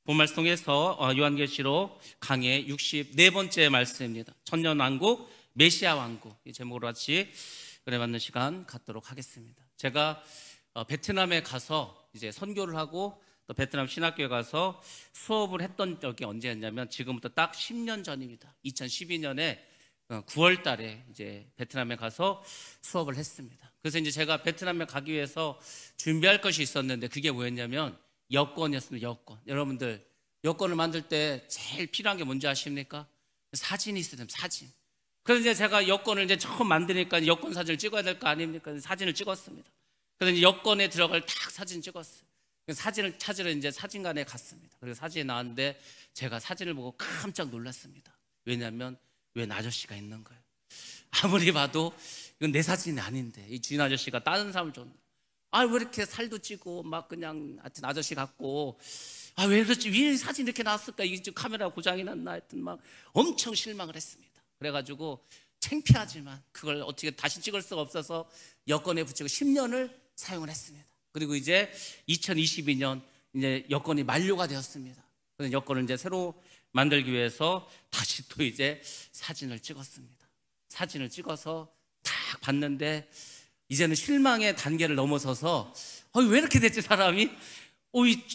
본말씀 통해서 요한계시록 강의 64번째 말씀입니다. 천년왕국, 메시아 왕국, 이 제목으로 같이 은혜 받는 시간 갖도록 하겠습니다. 제가 베트남에 가서 이제 선교를 하고 또 베트남 신학교에 가서 수업을 했던 적이 언제였냐면 지금부터 딱 10년 전입니다. 2012년에 9월 달에 이제 베트남에 가서 수업을 했습니다. 그래서 이제 제가 베트남에 가기 위해서 준비할 것이 있었는데 그게 뭐였냐면 여권이었습니다. 여권. 여러분들 여권을 만들 때 제일 필요한 게 뭔지 아십니까? 사진이 있어야 됩니다. 사진. 그래서 이제 제가 여권을 이제 처음 만드니까 여권 사진을 찍어야 될 거 아닙니까? 사진을 찍었습니다. 그래서 이제 여권에 들어갈 딱 사진 찍었어요. 사진을 찾으러 이제 사진관에 갔습니다. 그리고 사진이 나왔는데 제가 사진을 보고 깜짝 놀랐습니다. 왜냐하면 웬 아저씨가 있는 거예요. 아무리 봐도 이건 내 사진이 아닌데 이 주인 아저씨가 다른 사람을 줬네. 왜 이렇게 살도 찌고 막 그냥 하여튼 아저씨 같고 왜 그렇지 왜 사진 이렇게 나왔을까 이게 지금 카메라 고장이 났나 하여튼 막 엄청 실망을 했습니다. 그래가지고 창피하지만 그걸 어떻게 다시 찍을 수가 없어서 여권에 붙이고 10년을 사용을 했습니다. 그리고 이제 2022년 이제 여권이 만료가 되었습니다. 그래서 여권을 이제 새로 만들기 위해서 다시 또 이제 사진을 찍었습니다. 사진을 찍어서 딱 봤는데 이제는 실망의 단계를 넘어서서 왜 이렇게 됐지 사람이?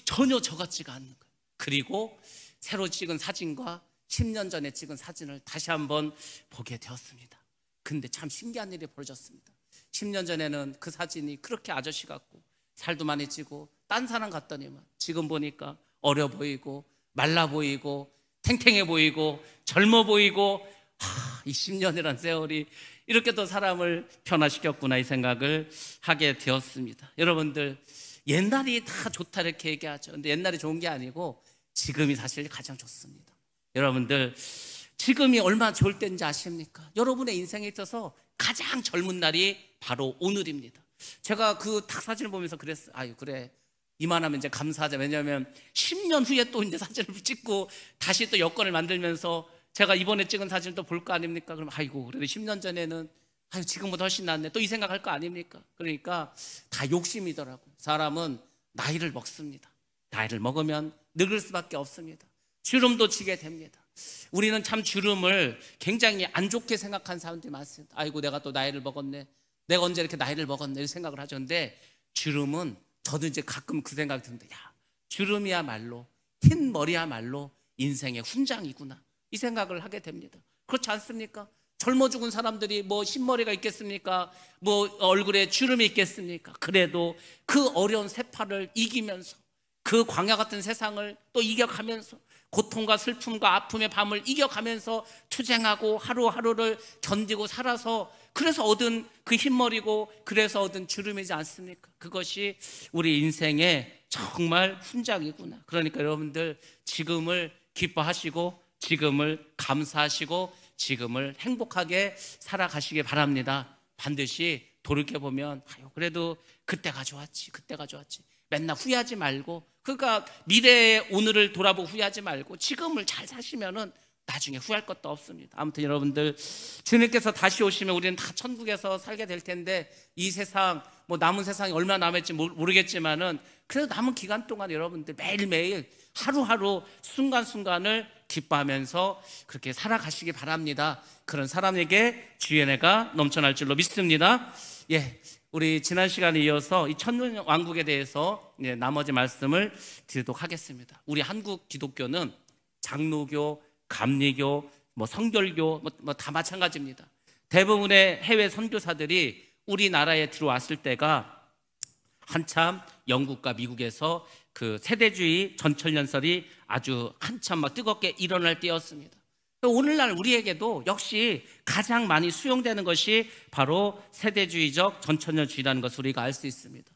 전혀 저 같지가 않는 거예요. 그리고 새로 찍은 사진과 10년 전에 찍은 사진을 다시 한번 보게 되었습니다. 근데 참 신기한 일이 벌어졌습니다. 10년 전에는 그 사진이 그렇게 아저씨 같고 살도 많이 찌고 딴 사람 같더니만 지금 보니까 어려 보이고 말라 보이고 탱탱해 보이고 젊어 보이고 이 10년이란 세월이 이렇게 또 사람을 변화시켰구나 이 생각을 하게 되었습니다. 여러분들 옛날이 다 좋다 이렇게 얘기하죠. 근데 옛날이 좋은 게 아니고 지금이 사실 가장 좋습니다. 여러분들 지금이 얼마나 좋을 때인지 아십니까? 여러분의 인생에 있어서 가장 젊은 날이 바로 오늘입니다. 제가 그 딱 사진을 보면서 그랬어요. 그래 이만하면 이제 감사하자. 왜냐하면 10년 후에 또 이제 사진을 찍고 다시 또 여권을 만들면서 제가 이번에 찍은 사진을 또 볼 거 아닙니까? 그럼 그래도 10년 전에는 지금보다 훨씬 낫네. 또 이 생각할 거 아닙니까? 그러니까 다 욕심이더라고요. 사람은 나이를 먹습니다. 나이를 먹으면 늙을 수밖에 없습니다. 주름도 지게 됩니다. 우리는 참 주름을 굉장히 안 좋게 생각하는 사람들이 많습니다. 내가 또 나이를 먹었네. 내가 언제 이렇게 나이를 먹었네 이 생각을 하죠. 근데 주름은 저도 이제 가끔 그 생각이 드는데 주름이야말로 흰 머리야말로 인생의 훈장이구나 이 생각을 하게 됩니다. 그렇지 않습니까? 젊어 죽은 사람들이 흰머리가 있겠습니까? 얼굴에 주름이 있겠습니까? 그래도 그 어려운 세파를 이기면서 그 광야 같은 세상을 또 이겨가면서 고통과 슬픔과 아픔의 밤을 이겨가면서 투쟁하고 하루하루를 견디고 살아서 그래서 얻은 그 흰머리고 그래서 얻은 주름이지 않습니까? 그것이 우리 인생의 정말 훈장이구나. 그러니까 여러분들 지금을 기뻐하시고 지금을 감사하시고 지금을 행복하게 살아가시기 바랍니다. 반드시 돌이켜보면 그래도 그때가 좋았지 맨날 후회하지 말고 그러니까 미래의 오늘을 돌아보고 후회하지 말고 지금을 잘 사시면은 나중에 후회할 것도 없습니다. 아무튼 여러분들 주님께서 다시 오시면 우리는 다 천국에서 살게 될 텐데 이 세상 남은 세상이 얼마나 남을지 모르겠지만은 그래도 남은 기간 동안 여러분들 매일매일 하루하루 순간순간을 기뻐하면서 그렇게 살아가시기 바랍니다. 그런 사람에게 주의 은혜가 넘쳐날 줄로 믿습니다. 우리 지난 시간에 이어서 이 천년왕국에 대해서 나머지 말씀을 드리도록 하겠습니다. 우리 한국 기독교는 장로교, 감리교, 성결교 다 마찬가지입니다. 대부분의 해외 선교사들이 우리나라에 들어왔을 때가 한참 영국과 미국에서 그 세대주의 전철연설이 아주 한참 뜨겁게 일어날 때였습니다. 오늘날 우리에게도 역시 가장 많이 수용되는 것이 바로 세대주의적 전천년주의라는 것을 우리가 알 수 있습니다.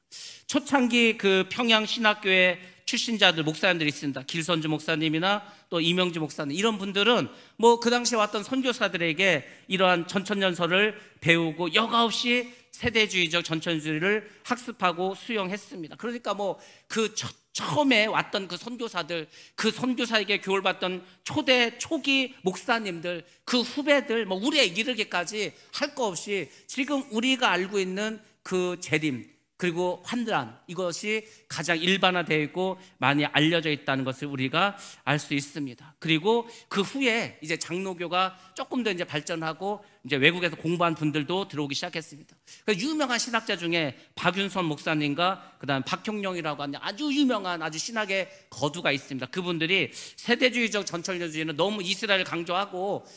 초창기 그 평양신학교의 출신자들 목사님들이 있습니다. 길선주 목사님이나 또 이명주 목사님 이런 분들은 그 당시에 왔던 선교사들에게 이러한 전천년설을 배우고 여과 없이 세대주의적 전천주의를 학습하고 수용했습니다. 그러니까 그 처음에 왔던 그 선교사에게 교훈을 받던 초기 목사님들, 그 후배들, 우리에 이르기까지 할 거 없이 지금 우리가 알고 있는 그 재림, 그리고 환란, 이것이 가장 일반화되어 있고 많이 알려져 있다는 것을 우리가 알 수 있습니다. 그리고 그 후에 이제 장로교가 조금 더 이제 발전하고 이제 외국에서 공부한 분들도 들어오기 시작했습니다. 유명한 신학자 중에 박윤선 목사님과 그다음 박형룡이라고 하는 아주 유명한 아주 신학의 거두가 있습니다. 그분들이 세대주의적 전천년주의는 너무 이스라엘 강조하고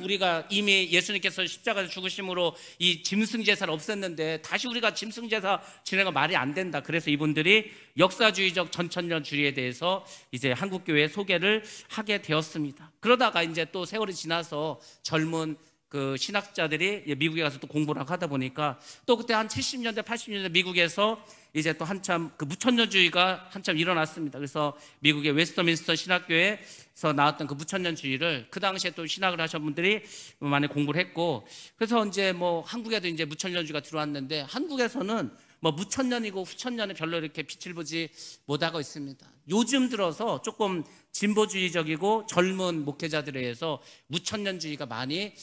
우리가 이미 예수님께서 십자가에서 죽으심으로 이 짐승제사를 없앴는데 다시 우리가 짐승제사 진행은 말이 안 된다. 그래서 이분들이 역사주의적 전천년주의에 대해서 이제 한국교회 소개를 하게 되었습니다. 그러다가 이제 또 세월이 지나서 젊은 그 신학자들이 미국에 가서 또 공부를 하다 보니까 또 그때 한 70년대 80년대 미국에서 이제 또 한참 그 무천년주의가 한참 일어났습니다. 그래서 미국의 웨스터민스터 신학교에서 나왔던 그 무천년주의를 그 당시에 또 신학을 하신 분들이 많이 공부를 했고, 그래서 이제 뭐 한국에도 이제 무천년주의가 들어왔는데 한국에서는 뭐 무천년이고 후천년에 별로 이렇게 빛을 보지 못하고 있습니다. 요즘 들어서 조금 진보주의적이고 젊은 목회자들에 의해서 무천년주의가 많이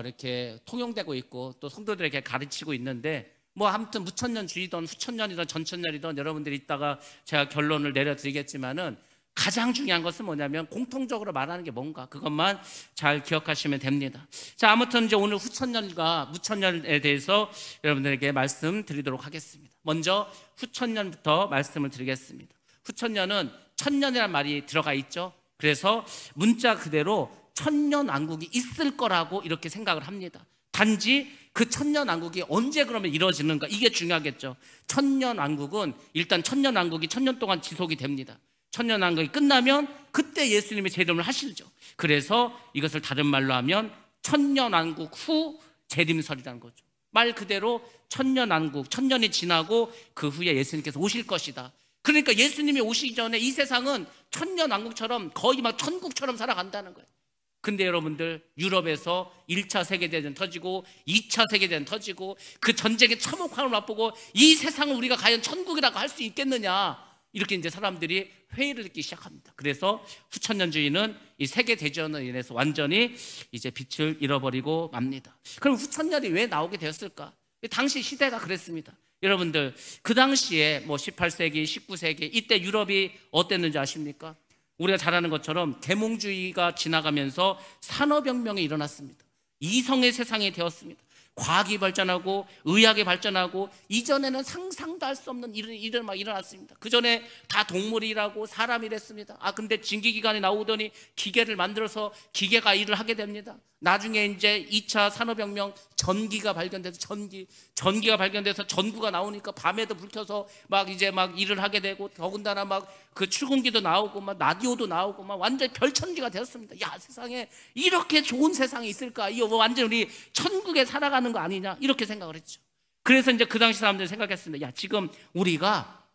이렇게 통용되고 있고 또 성도들에게 가르치고 있는데, 뭐 아무튼 무천년주의든 후천년이든 전천년이든 여러분들이 이따가 제가 결론을 내려드리겠지만은 가장 중요한 것은 뭐냐면 공통적으로 말하는 게 뭔가, 그것만 잘 기억하시면 됩니다. 자, 아무튼 이제 오늘 후천년과 무천년에 대해서 여러분들에게 말씀드리도록 하겠습니다. 먼저 후천년부터 말씀을 드리겠습니다. 후천년은 천년이라는 말이 들어가 있죠. 그래서 문자 그대로 천년왕국이 있을 거라고 이렇게 생각을 합니다. 단지 그 천년왕국이 언제 그러면 이루어지는가, 이게 중요하겠죠. 천년왕국은 일단 천년왕국이 천년 동안 지속이 됩니다. 천년왕국이 끝나면 그때 예수님이 재림을 하시죠. 그래서 이것을 다른 말로 하면 천년왕국 후 재림설이라는 거죠. 말 그대로 천년왕국, 천년이 지나고 그 후에 예수님께서 오실 것이다. 그러니까 예수님이 오시기 전에 이 세상은 천년왕국처럼 거의 막 천국처럼 살아간다는 거예요. 근데 여러분들, 유럽에서 1차 세계대전 터지고 2차 세계대전 터지고 그 전쟁의 참혹함을 맛보고 이 세상을 우리가 과연 천국이라고 할 수 있겠느냐, 이렇게 이제 사람들이 회의를 듣기 시작합니다. 그래서 후천년주의는 이 세계대전으로 인해서 완전히 이제 빛을 잃어버리고 맙니다. 그럼 후천년이 왜 나오게 되었을까? 당시 시대가 그랬습니다. 여러분들, 그 당시에 뭐 18세기, 19세기 이때 유럽이 어땠는지 아십니까? 우리가 잘 아는 것처럼 계몽주의가 지나가면서 산업혁명이 일어났습니다. 이성의 세상이 되었습니다. 과학이 발전하고 의학이 발전하고 이전에는 상상도 할 수 없는 일을 막 일어났습니다. 그 전에 다 동물이 일하고 사람이 일했습니다. 근데 진기기관이 나오더니 기계를 만들어서 기계가 일을 하게 됩니다. 나중에 이제 2차 산업혁명 전기가 발견돼서 전기가 발견돼서 전구가 나오니까 밤에도 불 켜서 막 이제 막 일을 하게 되고, 더군다나 막 그 출근기도 나오고 막 라디오도 나오고 막 완전 별천지가 되었습니다. 야, 세상에 이렇게 좋은 세상이 있을까? 이거 뭐 완전 우리 천국에 살아가는 거 아니냐? 이렇게 생각을 했죠. 그래서 이제 그 당시 사람들이 생각했습니다. 야, 지금 우리가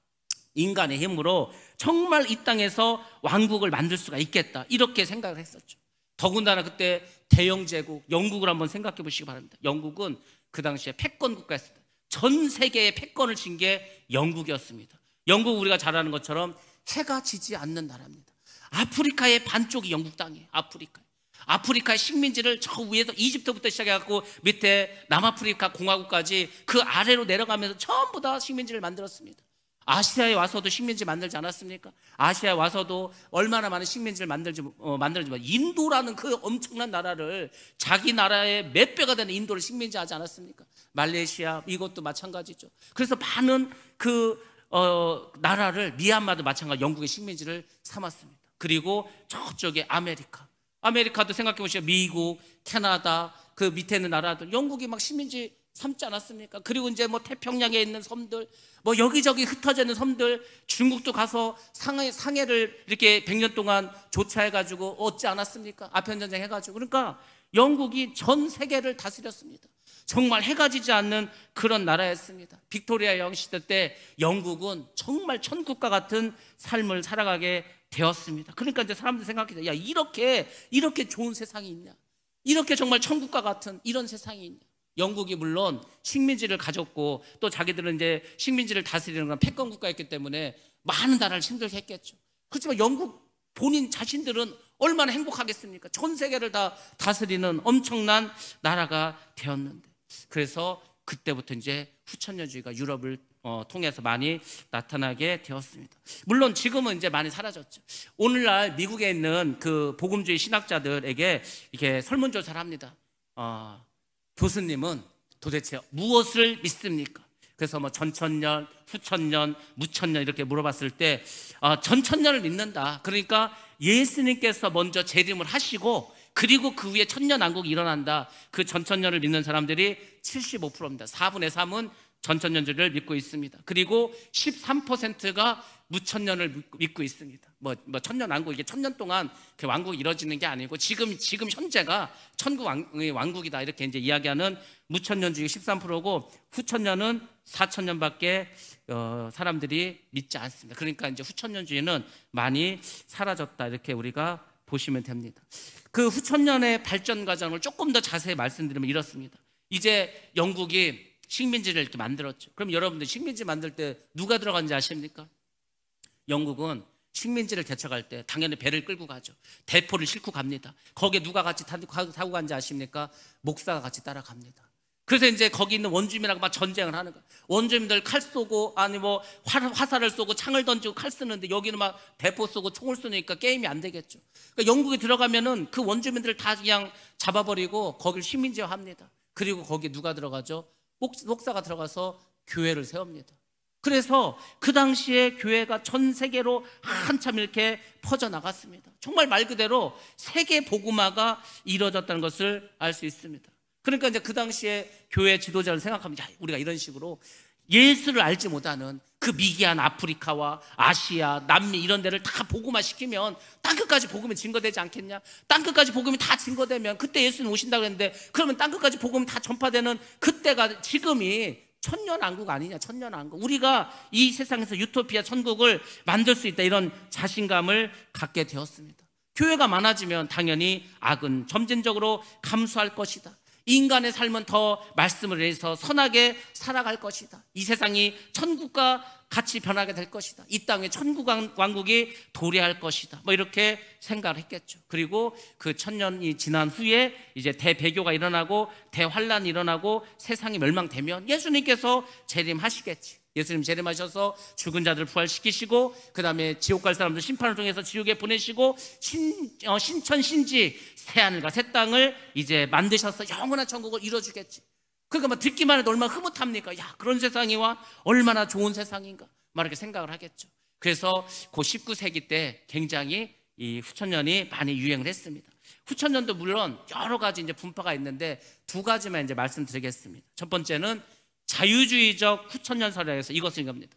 인간의 힘으로 정말 이 땅에서 왕국을 만들 수가 있겠다, 이렇게 생각을 했었죠. 더군다나 그때 대영제국 영국을 한번 생각해 보시기 바랍니다. 영국은 그 당시에 패권 국가였습니다. 전 세계에 패권을 쥔 게 영국이었습니다. 영국, 우리가 잘 아는 것처럼 해가 지지 않는 나라입니다. 아프리카의 반쪽이 영국 땅이에요. 아프리카의 식민지를 저 위에서 이집트부터 시작해갖고 밑에 남아프리카 공화국까지 그 아래로 내려가면서 전부 다 식민지를 만들었습니다. 아시아에 와서도 식민지 만들지 않았습니까? 아시아에 와서도 얼마나 많은 식민지를 만들지만 인도라는 그 엄청난 나라를, 자기 나라의 몇 배가 되는 인도를 식민지하지 않았습니까? 말레이시아, 이것도 마찬가지죠. 그래서 많은 나라를, 미얀마도 마찬가지 영국의 식민지를 삼았습니다. 그리고 저쪽에 아메리카도 생각해 보시죠. 미국, 캐나다, 그 밑에 있는 나라들, 영국이 막 식민지 삼지 않았습니까? 그리고 이제 뭐 태평양에 있는 섬들, 뭐 여기저기 흩어져 있는 섬들, 중국도 가서 상해를 이렇게 100년 동안 조차해가지고 얻지 않았습니까? 아편전쟁 해가지고. 그러니까 영국이 전 세계를 다스렸습니다. 정말 해가 지지 않는 그런 나라였습니다. 빅토리아 여왕 시대 때 영국은 정말 천국과 같은 삶을 살아가게 되었습니다. 그러니까 이제 사람들 생각해요. 야, 이렇게 좋은 세상이 있냐? 이렇게 정말 천국과 같은 이런 세상이 있냐? 영국이 물론 식민지를 가졌고 또 자기들은 이제 식민지를 다스리는 그런 패권 국가였기 때문에 많은 나라를 힘들게 했겠죠. 그렇지만 영국 본인 자신들은 얼마나 행복하겠습니까? 전 세계를 다 다스리는 엄청난 나라가 되었는데, 그래서 그때부터 이제 후천년주의가 유럽을 통해서 많이 나타나게 되었습니다. 물론 지금은 이제 많이 사라졌죠. 오늘날 미국에 있는 그 복음주의 신학자들에게 이렇게 설문조사를 합니다. 교수님은 도대체 무엇을 믿습니까? 그래서 뭐 전천년, 후천년, 무천년 이렇게 물어봤을 때 전천년을 믿는다. 그러니까 예수님께서 먼저 재림을 하시고 그리고 그 위에 천년왕국이 일어난다. 그 전천년을 믿는 사람들이 75%입니다. 4분의 3은 전천년주를 믿고 있습니다. 그리고 13%가 무천년을 믿고 있습니다. 뭐 천년왕국, 이게 천년 동안 그 왕국이 이루어지는 게 아니고 지금 현재가 천국 왕국이다 이렇게 이제 이야기하는 무천년주의 13%고 후천년은 4천년밖에 사람들이 믿지 않습니다. 그러니까 이제 후천년주의는 많이 사라졌다 이렇게 우리가 보시면 됩니다. 그 후천년의 발전 과정을 조금 더 자세히 말씀드리면 이렇습니다. 이제 영국이 식민지를 이렇게 만들었죠. 그럼 여러분들 식민지 만들 때 누가 들어간지 아십니까? 영국은 식민지를 개척할 때 당연히 배를 끌고 가죠. 대포를 싣고 갑니다. 거기에 누가 같이 타고 간지 아십니까? 목사가 같이 따라갑니다. 그래서 이제 거기 있는 원주민하고 막 전쟁을 하는 거예요. 원주민들 칼 쏘고 아니 뭐 화살을 쏘고 창을 던지고 칼 쓰는데 여기는 막 대포 쏘고 총을 쏘니까 게임이 안 되겠죠. 그러니까 영국에 들어가면은 그 원주민들을 다 그냥 잡아버리고 거기를 식민지화합니다. 그리고 거기에 누가 들어가죠? 목사가 들어가서 교회를 세웁니다. 그래서 그 당시에 교회가 전 세계로 한참 이렇게 퍼져나갔습니다. 정말 말 그대로 세계 복음화가 이루어졌다는 것을 알 수 있습니다. 그러니까 이제 그 당시에 교회 지도자를 생각하면 우리가 이런 식으로 예수를 알지 못하는 그 미개한 아프리카와 아시아, 남미 이런 데를 다 복음화시키면 땅끝까지 복음이 증거되지 않겠냐? 땅끝까지 복음이 다 증거되면 그때 예수님 오신다고 했는데 그러면 땅끝까지 복음이 다 전파되는 그때가 지금이 천년왕국 아니냐? 천년왕국. 우리가 이 세상에서 유토피아 천국을 만들 수 있다 이런 자신감을 갖게 되었습니다. 교회가 많아지면 당연히 악은 점진적으로 감소할 것이다. 인간의 삶은 더 말씀을 위해서 선하게 살아갈 것이다. 이 세상이 천국과 같이 변하게 될 것이다. 이 땅에 천국 왕국이 도래할 것이다. 뭐 이렇게 생각을 했겠죠. 그리고 그 천년이 지난 후에 이제 대배교가 일어나고 대환란이 일어나고 세상이 멸망되면 예수님께서 재림하시겠지. 예수님 재림하셔서 죽은 자들 부활시키시고 그 다음에 지옥 갈 사람들 심판을 통해서 지옥에 보내시고 신천신지 새하늘과 새 땅을 이제 만드셔서 영원한 천국을 이뤄주겠지. 그러니까 뭐 듣기만 해도 얼마나 흐뭇합니까? 야, 그런 세상이 와 얼마나 좋은 세상인가 막 이렇게 생각을 하겠죠. 그래서 그 19세기 때 굉장히 이 후천년이 많이 유행을 했습니다. 후천년도 물론 여러 가지 이제 분파가 있는데 두 가지만 이제 말씀드리겠습니다. 첫 번째는 자유주의적 후천년 설에서 이것을 겁니다.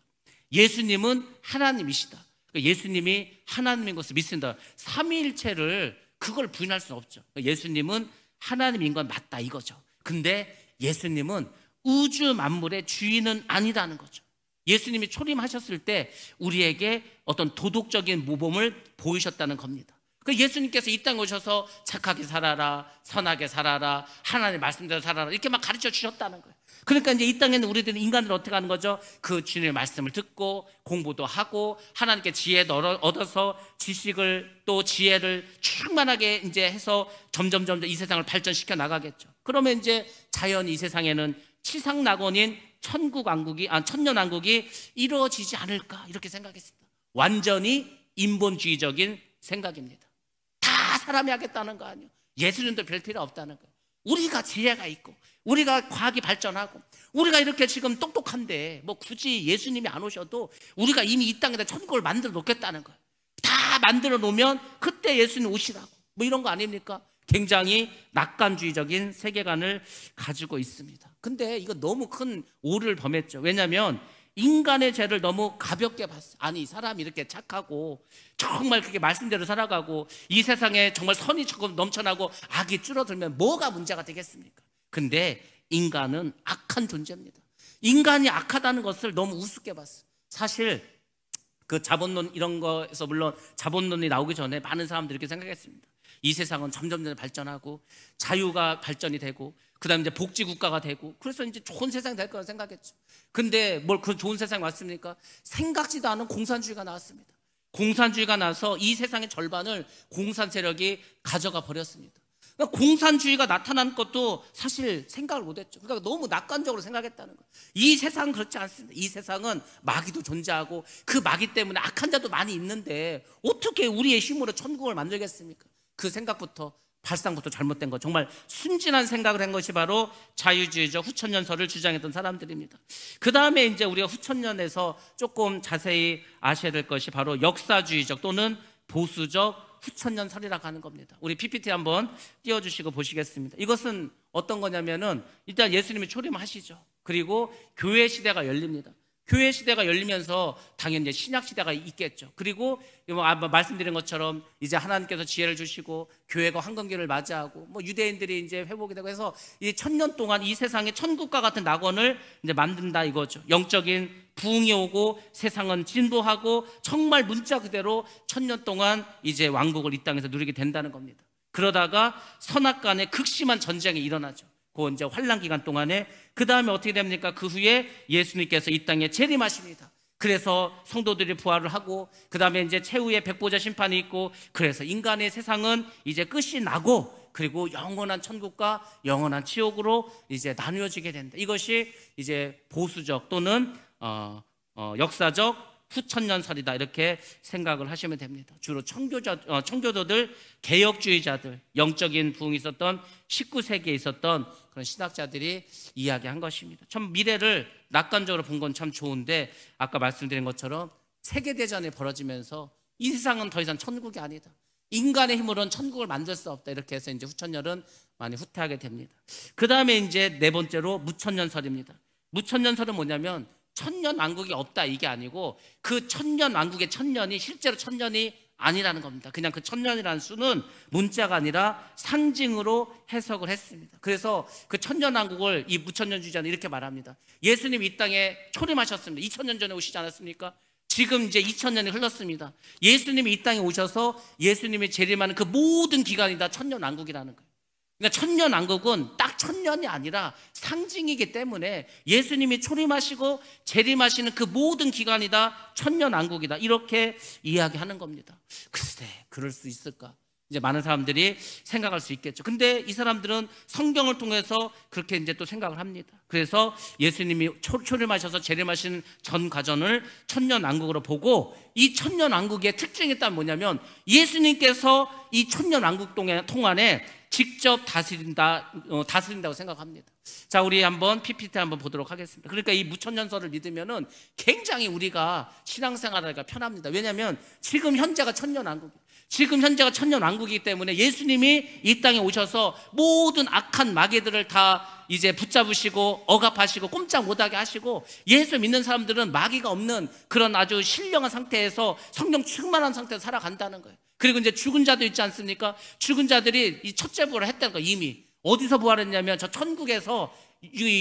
예수님은 하나님이시다. 그러니까 예수님이 하나님인 것을 믿습니다. 삼위일체를 그걸 부인할 수는 없죠. 그러니까 예수님은 하나님인 건 맞다 이거죠. 근데 예수님은 우주 만물의 주인은 아니라는 거죠. 예수님이 초림하셨을 때 우리에게 어떤 도덕적인 모범을 보이셨다는 겁니다. 그 예수님께서 이 땅에 오셔서 착하게 살아라, 선하게 살아라, 하나님의 말씀대로 살아라 이렇게 막 가르쳐 주셨다는 거예요. 그러니까 이제 이 땅에는 우리들은 인간들은 어떻게 하는 거죠? 그 주님의 말씀을 듣고 공부도 하고 하나님께 지혜도 얻어서 지식을 또 지혜를 충만하게 이제 해서 점점 이 세상을 발전시켜 나가겠죠. 그러면 이제 자연히 이 세상에는 치상낙원인 천년왕국이 이루어지지 않을까 이렇게 생각했습니다. 완전히 인본주의적인 생각입니다. 다 사람이 하겠다는 거 아니에요. 예수님도 별 필요 없다는 거예요. 우리가 지혜가 있고 우리가 과학이 발전하고 우리가 이렇게 지금 똑똑한데 뭐 굳이 예수님이 안 오셔도 우리가 이미 이 땅에다 천국을 만들어 놓겠다는 거예요. 다 만들어 놓으면 그때 예수님 오시라고 뭐 이런 거 아닙니까? 굉장히 낙관주의적인 세계관을 가지고 있습니다. 근데 이거 너무 큰 오류를 범했죠. 왜냐하면 인간의 죄를 너무 가볍게 봤어요. 아니 이 사람이 이렇게 착하고 정말 그렇게 말씀대로 살아가고 이 세상에 정말 선이 조금 넘쳐나고 악이 줄어들면 뭐가 문제가 되겠습니까? 근데 인간은 악한 존재입니다. 인간이 악하다는 것을 너무 우습게 봤어요. 사실 그 자본론 이런 거에서 물론 자본론이 나오기 전에 많은 사람들이 이렇게 생각했습니다. 이 세상은 점점 발전하고 자유가 발전이 되고 그 다음에 이제 복지국가가 되고 그래서 이제 좋은 세상이 될 거라고 생각했죠. 근데 뭘 그 좋은 세상이 왔습니까? 생각지도 않은 공산주의가 나왔습니다. 공산주의가 나서 이 세상의 절반을 공산 세력이 가져가 버렸습니다. 그러니까 공산주의가 나타난 것도 사실 생각을 못했죠. 그러니까 너무 낙관적으로 생각했다는 거예요. 이 세상은 그렇지 않습니다. 이 세상은 마귀도 존재하고 그 마귀 때문에 악한 자도 많이 있는데 어떻게 우리의 힘으로 천국을 만들겠습니까? 그 생각부터 발상부터 잘못된 거, 정말 순진한 생각을 한 것이 바로 자유주의적 후천년설을 주장했던 사람들입니다. 그 다음에 이제 우리가 후천년에서 조금 자세히 아셔야 될 것이 바로 역사주의적 또는 보수적 후천년설이라고 하는 겁니다. 우리 PPT 한번 띄워주시고 보시겠습니다. 이것은 어떤 거냐면은 일단 예수님이 초림하시죠. 그리고 교회 시대가 열립니다. 교회 시대가 열리면서 당연히 신약 시대가 있겠죠. 그리고 말씀드린 것처럼 이제 하나님께서 지혜를 주시고 교회가 황금기를 맞이하고 유대인들이 이제 회복이 되고 해서 이 1000년 동안 이 세상에 천국과 같은 낙원을 이제 만든다 이거죠. 영적인 부흥이 오고 세상은 진보하고 정말 문자 그대로 1000년 동안 이제 왕국을 이 땅에서 누리게 된다는 겁니다. 그러다가 선악간에 극심한 전쟁이 일어나죠. 그 이제 환란 기간 동안에 그 다음에 어떻게 됩니까? 그 후에 예수님께서 이 땅에 재림하십니다. 그래서 성도들이 부활을 하고 그 다음에 이제 최후의 백보자 심판이 있고 그래서 인간의 세상은 이제 끝이 나고 그리고 영원한 천국과 영원한 지옥으로 이제 나누어지게 된다. 이것이 이제 보수적 또는 역사적 후천년설이다 이렇게 생각을 하시면 됩니다. 주로 청교도들, 개혁주의자들, 영적인 부흥이 있었던 19세기에 있었던 그런 신학자들이 이야기한 것입니다. 참 미래를 낙관적으로 본 건 참 좋은데 아까 말씀드린 것처럼 세계대전이 벌어지면서 이 세상은 더 이상 천국이 아니다. 인간의 힘으로는 천국을 만들 수 없다. 이렇게 해서 이제 후천년은 많이 후퇴하게 됩니다. 그 다음에 이제 네 번째로 무천년설입니다. 무천년설은 뭐냐면 천년 왕국이 없다 이게 아니고 그 천년 왕국의 천년이 실제로 천년이 아니라는 겁니다. 그냥 그 천년이라는 수는 문자가 아니라 상징으로 해석을 했습니다. 그래서 그 천년 왕국을 이 무천년주의자는 이렇게 말합니다. 예수님이 이 땅에 초림하셨습니다. 2000년 전에 오시지 않았습니까? 지금 이제 2000년이 흘렀습니다. 예수님이 이 땅에 오셔서 예수님이 재림하는 그 모든 기간이 다 천년 왕국이라는 거예요. 그러니까 천년 왕국은 딱 천년이 아니라 상징이기 때문에 예수님이 초림하시고 재림하시는 그 모든 기간이 다 천년 왕국이다 이렇게 이야기하는 겁니다. 글쎄 그럴 수 있을까? 이제 많은 사람들이 생각할 수 있겠죠. 근데 이 사람들은 성경을 통해서 그렇게 이제 또 생각을 합니다. 그래서 예수님이 초림하셔서 재림하신 전 과정을 천년 왕국으로 보고 이 천년 왕국의 특징이 일단 뭐냐면 예수님께서 이 천년 왕국 동안에 직접 다스린다고 생각합니다. 자, 우리 한번 PPT 한번 보도록 하겠습니다. 그러니까 이 무천년설을 믿으면은 굉장히 우리가 신앙생활하기가 편합니다. 왜냐하면 지금 현재가 천년왕국이에요. 지금 현재가 천년왕국이기 때문에 예수님이 이 땅에 오셔서 모든 악한 마귀들을 다 이제 붙잡으시고 억압하시고 꼼짝 못하게 하시고 예수 믿는 사람들은 마귀가 없는 그런 아주 신령한 상태에서 성령 충만한 상태에서 살아간다는 거예요. 그리고 이제 죽은 자도 있지 않습니까? 죽은 자들이 이 첫째 부활을 했다는 거예요. 이미 어디서 부활했냐면 저 천국에서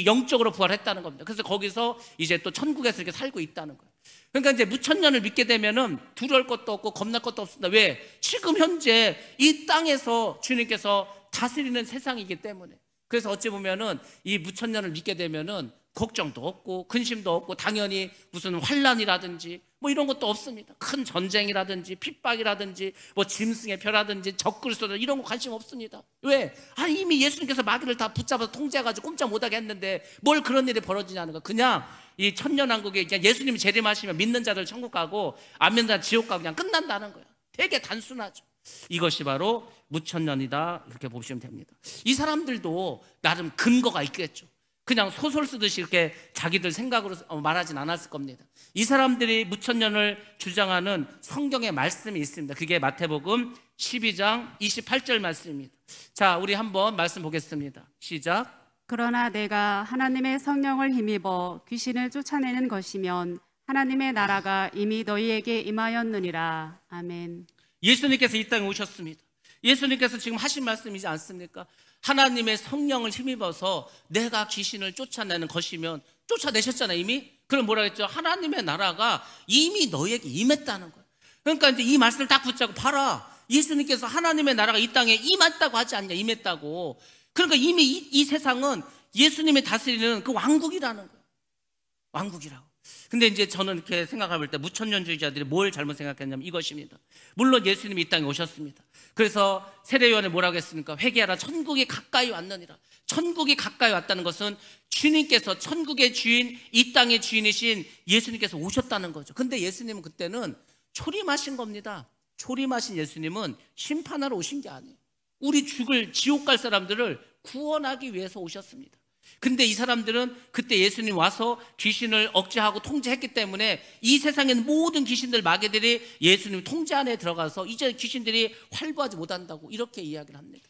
영적으로 부활했다는 겁니다. 그래서 거기서 이제 또 천국에서 이렇게 살고 있다는 거예요. 그러니까 이제 무천년을 믿게 되면은 두려울 것도 없고 겁날 것도 없습니다. 왜? 지금 현재 이 땅에서 주님께서 다스리는 세상이기 때문에. 그래서 어찌 보면은 이 무천년을 믿게 되면은 걱정도 없고 근심도 없고 당연히 무슨 환란이라든지 뭐 이런 것도 없습니다. 큰 전쟁이라든지 핍박이라든지 뭐 짐승의 표라든지 적그리스도 이런 거 관심 없습니다. 왜? 아니 이미 예수님께서 마귀를 다 붙잡아서 통제해가지고 꼼짝 못하게 했는데 뭘 그런 일이 벌어지냐는 거. 그냥 이 천년왕국에 그냥 예수님이 재림하시면 믿는 자들 천국 가고 안 믿는 자들 지옥 가고 그냥 끝난다는 거야. 되게 단순하죠. 이것이 바로 무천년이다 이렇게 보시면 됩니다. 이 사람들도 나름 근거가 있겠죠. 그냥 소설 쓰듯이 이렇게 자기들 생각으로 말하진 않았을 겁니다. 이 사람들이 무천년을 주장하는 성경의 말씀이 있습니다. 그게 마태복음 12장 28절 말씀입니다. 자, 우리 한번 말씀 보겠습니다. 시작. 그러나 내가 하나님의 성령을 힘입어 귀신을 쫓아내는 것이면 하나님의 나라가 이미 너희에게 임하였느니라. 아멘. 예수님께서 이 땅에 오셨습니다. 예수님께서 지금 하신 말씀이지 않습니까? 하나님의 성령을 힘입어서 내가 귀신을 쫓아내는 것이면 쫓아내셨잖아요 이미. 그럼 뭐라 했죠? 하나님의 나라가 이미 너에게 임했다는 거예요. 그러니까 이제 이 말씀을 딱 붙잡고 봐라. 예수님께서 하나님의 나라가 이 땅에 임했다고 하지 않냐? 임했다고. 그러니까 이미 이 세상은 예수님이 다스리는 그 왕국이라는 거예요. 왕국이라고. 근데 이제 저는 이렇게 생각해 볼 때 무천년주의자들이 뭘 잘못 생각했냐면 이것입니다. 물론 예수님이 이 땅에 오셨습니다. 그래서 세례요한에 뭐라고 했습니까? 회개하라, 천국이 가까이 왔느니라. 천국이 가까이 왔다는 것은 주님께서, 천국의 주인, 이 땅의 주인이신 예수님께서 오셨다는 거죠. 근데 예수님은 그때는 초림하신 겁니다. 초림하신 예수님은 심판하러 오신 게 아니에요. 우리 죽을 지옥 갈 사람들을 구원하기 위해서 오셨습니다. 근데 이 사람들은 그때 예수님 와서 귀신을 억제하고 통제했기 때문에 이 세상에 있는 모든 귀신들, 마귀들이 예수님 통제 안에 들어가서 이제 귀신들이 활보하지 못한다고 이렇게 이야기를 합니다.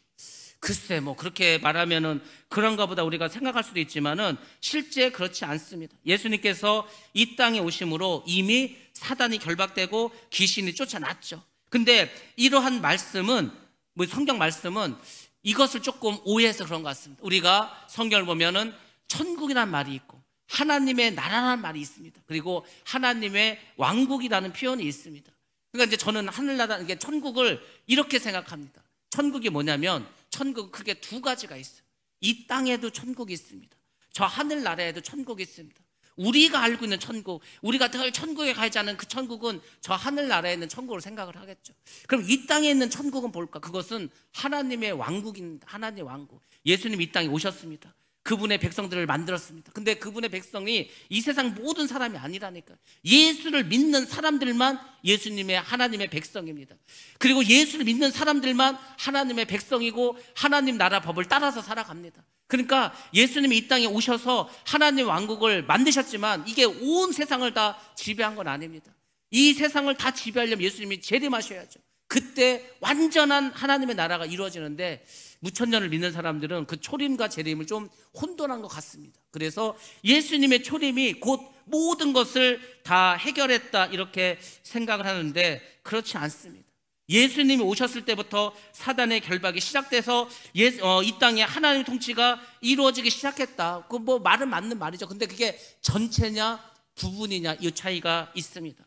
글쎄 뭐 그렇게 말하면은 그런가 보다 우리가 생각할 수도 있지만은 실제 그렇지 않습니다. 예수님께서 이 땅에 오심으로 이미 사단이 결박되고 귀신이 쫓아났죠. 근데 이러한 말씀은, 뭐 성경 말씀은 이것을 조금 오해해서 그런 것 같습니다. 우리가 성경을 보면은 천국이라는 말이 있고 하나님의 나라라는 말이 있습니다. 그리고 하나님의 왕국이라는 표현이 있습니다. 그러니까 이제 저는 하늘나라, 이게 천국을 이렇게 생각합니다. 천국이 뭐냐면 천국은 크게 두 가지가 있어요. 이 땅에도 천국이 있습니다. 저 하늘나라에도 천국이 있습니다. 우리가 알고 있는 천국, 우리가 늘 천국에 가지 않은 그 천국은 저 하늘나라에 있는 천국을 생각을 하겠죠. 그럼 이 땅에 있는 천국은 뭘까? 그것은 하나님의 왕국입니다. 하나님의 왕국. 예수님이 이 땅에 오셨습니다. 그분의 백성들을 만들었습니다. 근데 그분의 백성이 이 세상 모든 사람이 아니라니까요. 예수를 믿는 사람들만 예수님의, 하나님의 백성입니다. 그리고 예수를 믿는 사람들만 하나님의 백성이고 하나님 나라 법을 따라서 살아갑니다. 그러니까 예수님이 이 땅에 오셔서 하나님 왕국을 만드셨지만 이게 온 세상을 다 지배한 건 아닙니다. 이 세상을 다 지배하려면 예수님이 재림하셔야죠. 그때 완전한 하나님의 나라가 이루어지는데 무천년을 믿는 사람들은 그 초림과 재림을 좀 혼돈한 것 같습니다. 그래서 예수님의 초림이 곧 모든 것을 다 해결했다 이렇게 생각을 하는데 그렇지 않습니다. 예수님이 오셨을 때부터 사단의 결박이 시작돼서 이 땅에 하나님의 통치가 이루어지기 시작했다. 그 뭐 말은 맞는 말이죠. 근데 그게 전체냐 부분이냐 이 차이가 있습니다.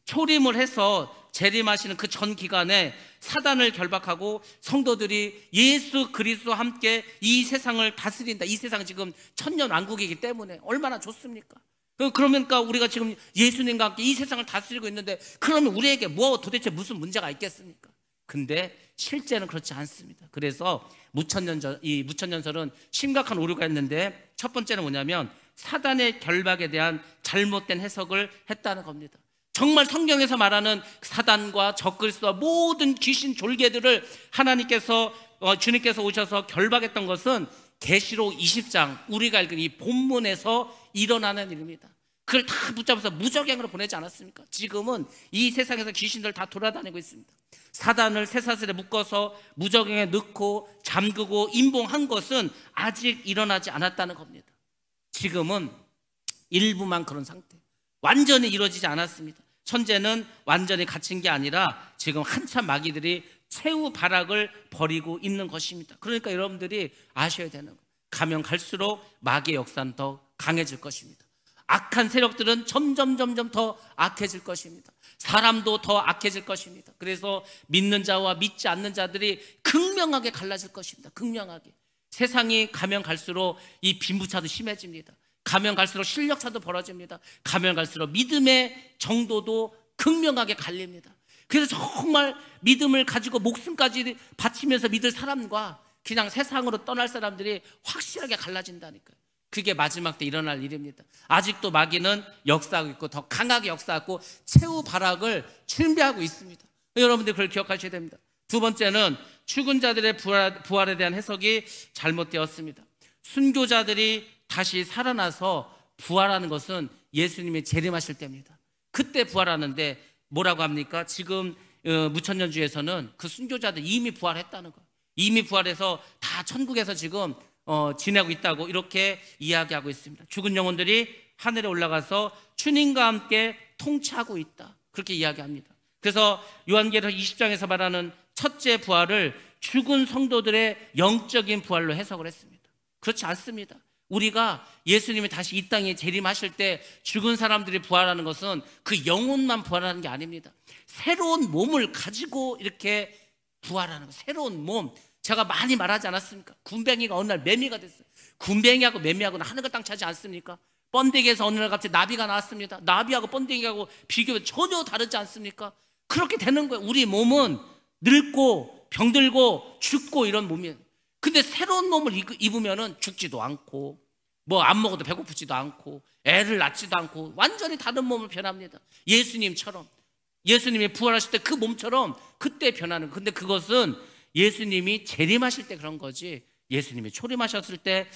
초림을 해서 재림하시는 그 전 기간에 사단을 결박하고 성도들이 예수 그리스도와 함께 이 세상을 다스린다. 이 세상은 지금 천년 왕국이기 때문에 얼마나 좋습니까? 그러니까 우리가 지금 예수님과 함께 이 세상을 다스리고 있는데 그러면 우리에게 뭐 도대체 무슨 문제가 있겠습니까? 근데 실제는 그렇지 않습니다. 그래서 이 무천년설은 심각한 오류가 있는데 첫 번째는 뭐냐면 사단의 결박에 대한 잘못된 해석을 했다는 겁니다. 정말 성경에서 말하는 사단과 적그리스도와 모든 귀신 졸개들을 하나님께서 주님께서 오셔서 결박했던 것은 계시록 20장 우리가 읽은 이 본문에서 일어나는 일입니다. 그걸 다 붙잡아서 무적행으로 보내지 않았습니까? 지금은 이 세상에서 귀신들 다 돌아다니고 있습니다. 사단을 쇠사슬에 묶어서 무적행에 넣고 잠그고 임봉한 것은 아직 일어나지 않았다는 겁니다. 지금은 일부만 그런 상태, 완전히 이루어지지 않았습니다. 현재는 완전히 갇힌 게 아니라 지금 한참 마귀들이 최후 발악을 벌이고 있는 것입니다. 그러니까 여러분들이 아셔야 되는 거예요. 가면 갈수록 마귀의 역사는 더 강해질 것입니다. 악한 세력들은 점점 더 악해질 것입니다. 사람도 더 악해질 것입니다. 그래서 믿는 자와 믿지 않는 자들이 극명하게 갈라질 것입니다. 극명하게. 세상이 가면 갈수록 이 빈부차도 심해집니다. 가면 갈수록 실력차도 벌어집니다. 가면 갈수록 믿음의 정도도 극명하게 갈립니다. 그래서 정말 믿음을 가지고 목숨까지 바치면서 믿을 사람과 그냥 세상으로 떠날 사람들이 확실하게 갈라진다니까요. 그게 마지막 때 일어날 일입니다. 아직도 마귀는 역사하고 있고 더 강하게 역사하고 최후 발악을 준비하고 있습니다. 여러분들 그걸 기억하셔야 됩니다. 두 번째는 죽은 자들의 부활에 대한 해석이 잘못되었습니다. 순교자들이 다시 살아나서 부활하는 것은 예수님이 재림하실 때입니다. 그때 부활하는데 뭐라고 합니까? 지금 무천년주에서는 그 순교자들 이미 부활했다는 거예요. 이미 부활해서 다 천국에서 지금 지내고 있다고 이렇게 이야기하고 있습니다. 죽은 영혼들이 하늘에 올라가서 주님과 함께 통치하고 있다. 그렇게 이야기합니다. 그래서 요한계시록 20장에서 말하는 첫째 부활을 죽은 성도들의 영적인 부활로 해석을 했습니다. 그렇지 않습니다. 우리가 예수님이 다시 이 땅에 재림하실 때 죽은 사람들이 부활하는 것은 그 영혼만 부활하는 게 아닙니다. 새로운 몸을 가지고 이렇게 부활하는 거. 새로운 몸. 제가 많이 말하지 않았습니까? 군뱅이가 어느 날 매미가 됐어요. 군뱅이하고 매미하고는 하늘과 땅 차지 않습니까? 번데기에서 어느 날 갑자기 나비가 나왔습니다. 나비하고 번데기하고 비교하면 전혀 다르지 않습니까? 그렇게 되는 거예요. 우리 몸은 늙고 병들고 죽고 이런 몸이에요. 근데 새로운 몸을 입으면은 죽지도 않고 뭐 안 먹어도 배고프지도 않고 애를 낳지도 않고 완전히 다른 몸을 변합니다. 예수님처럼, 예수님이 부활하실 때 그 몸처럼 그때 변하는 거예요. 근데 그것은 예수님이 재림하실 때 그런 거지 예수님이 초림하셨을 때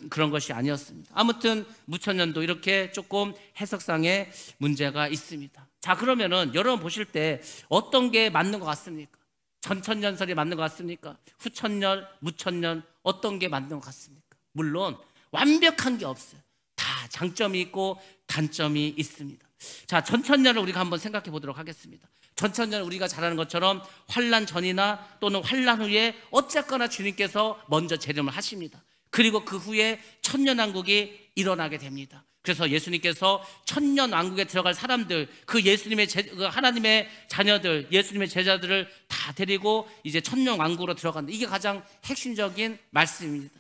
그런 것이 아니었습니다. 아무튼 무천년도 이렇게 조금 해석상의 문제가 있습니다. 자, 그러면은 여러분 보실 때 어떤 게 맞는 것 같습니까? 전천년설이 맞는 것 같습니까? 후천년, 무천년 어떤 게 맞는 것 같습니까? 물론 완벽한 게 없어요. 다 장점이 있고 단점이 있습니다. 자, 전천년을 우리가 한번 생각해 보도록 하겠습니다. 전천년은 우리가 잘 아는 것처럼 환난 전이나 또는 환난 후에 어쨌거나 주님께서 먼저 재림을 하십니다. 그리고 그 후에 천년왕국이 일어나게 됩니다. 그래서 예수님께서 천년왕국에 들어갈 사람들, 그 예수님의 하나님의 자녀들, 예수님의 제자들을 다 데리고 이제 천년왕국으로 들어간다. 이게 가장 핵심적인 말씀입니다.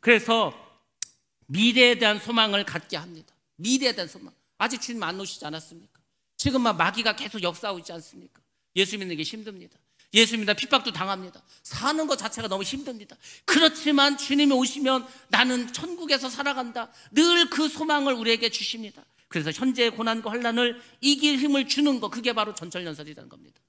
그래서 미래에 대한 소망을 갖게 합니다. 미래에 대한 소망. 아직 주님 안 오시지 않았습니까? 지금 막 마귀가 계속 역사하고 있지 않습니까? 예수 믿는 게 힘듭니다. 예수 믿는 핍박도 당합니다. 사는 것 자체가 너무 힘듭니다. 그렇지만 주님이 오시면 나는 천국에서 살아간다. 늘 그 소망을 우리에게 주십니다. 그래서 현재의 고난과 환난을 이길 힘을 주는 것, 그게 바로 전천년설이라는 겁니다.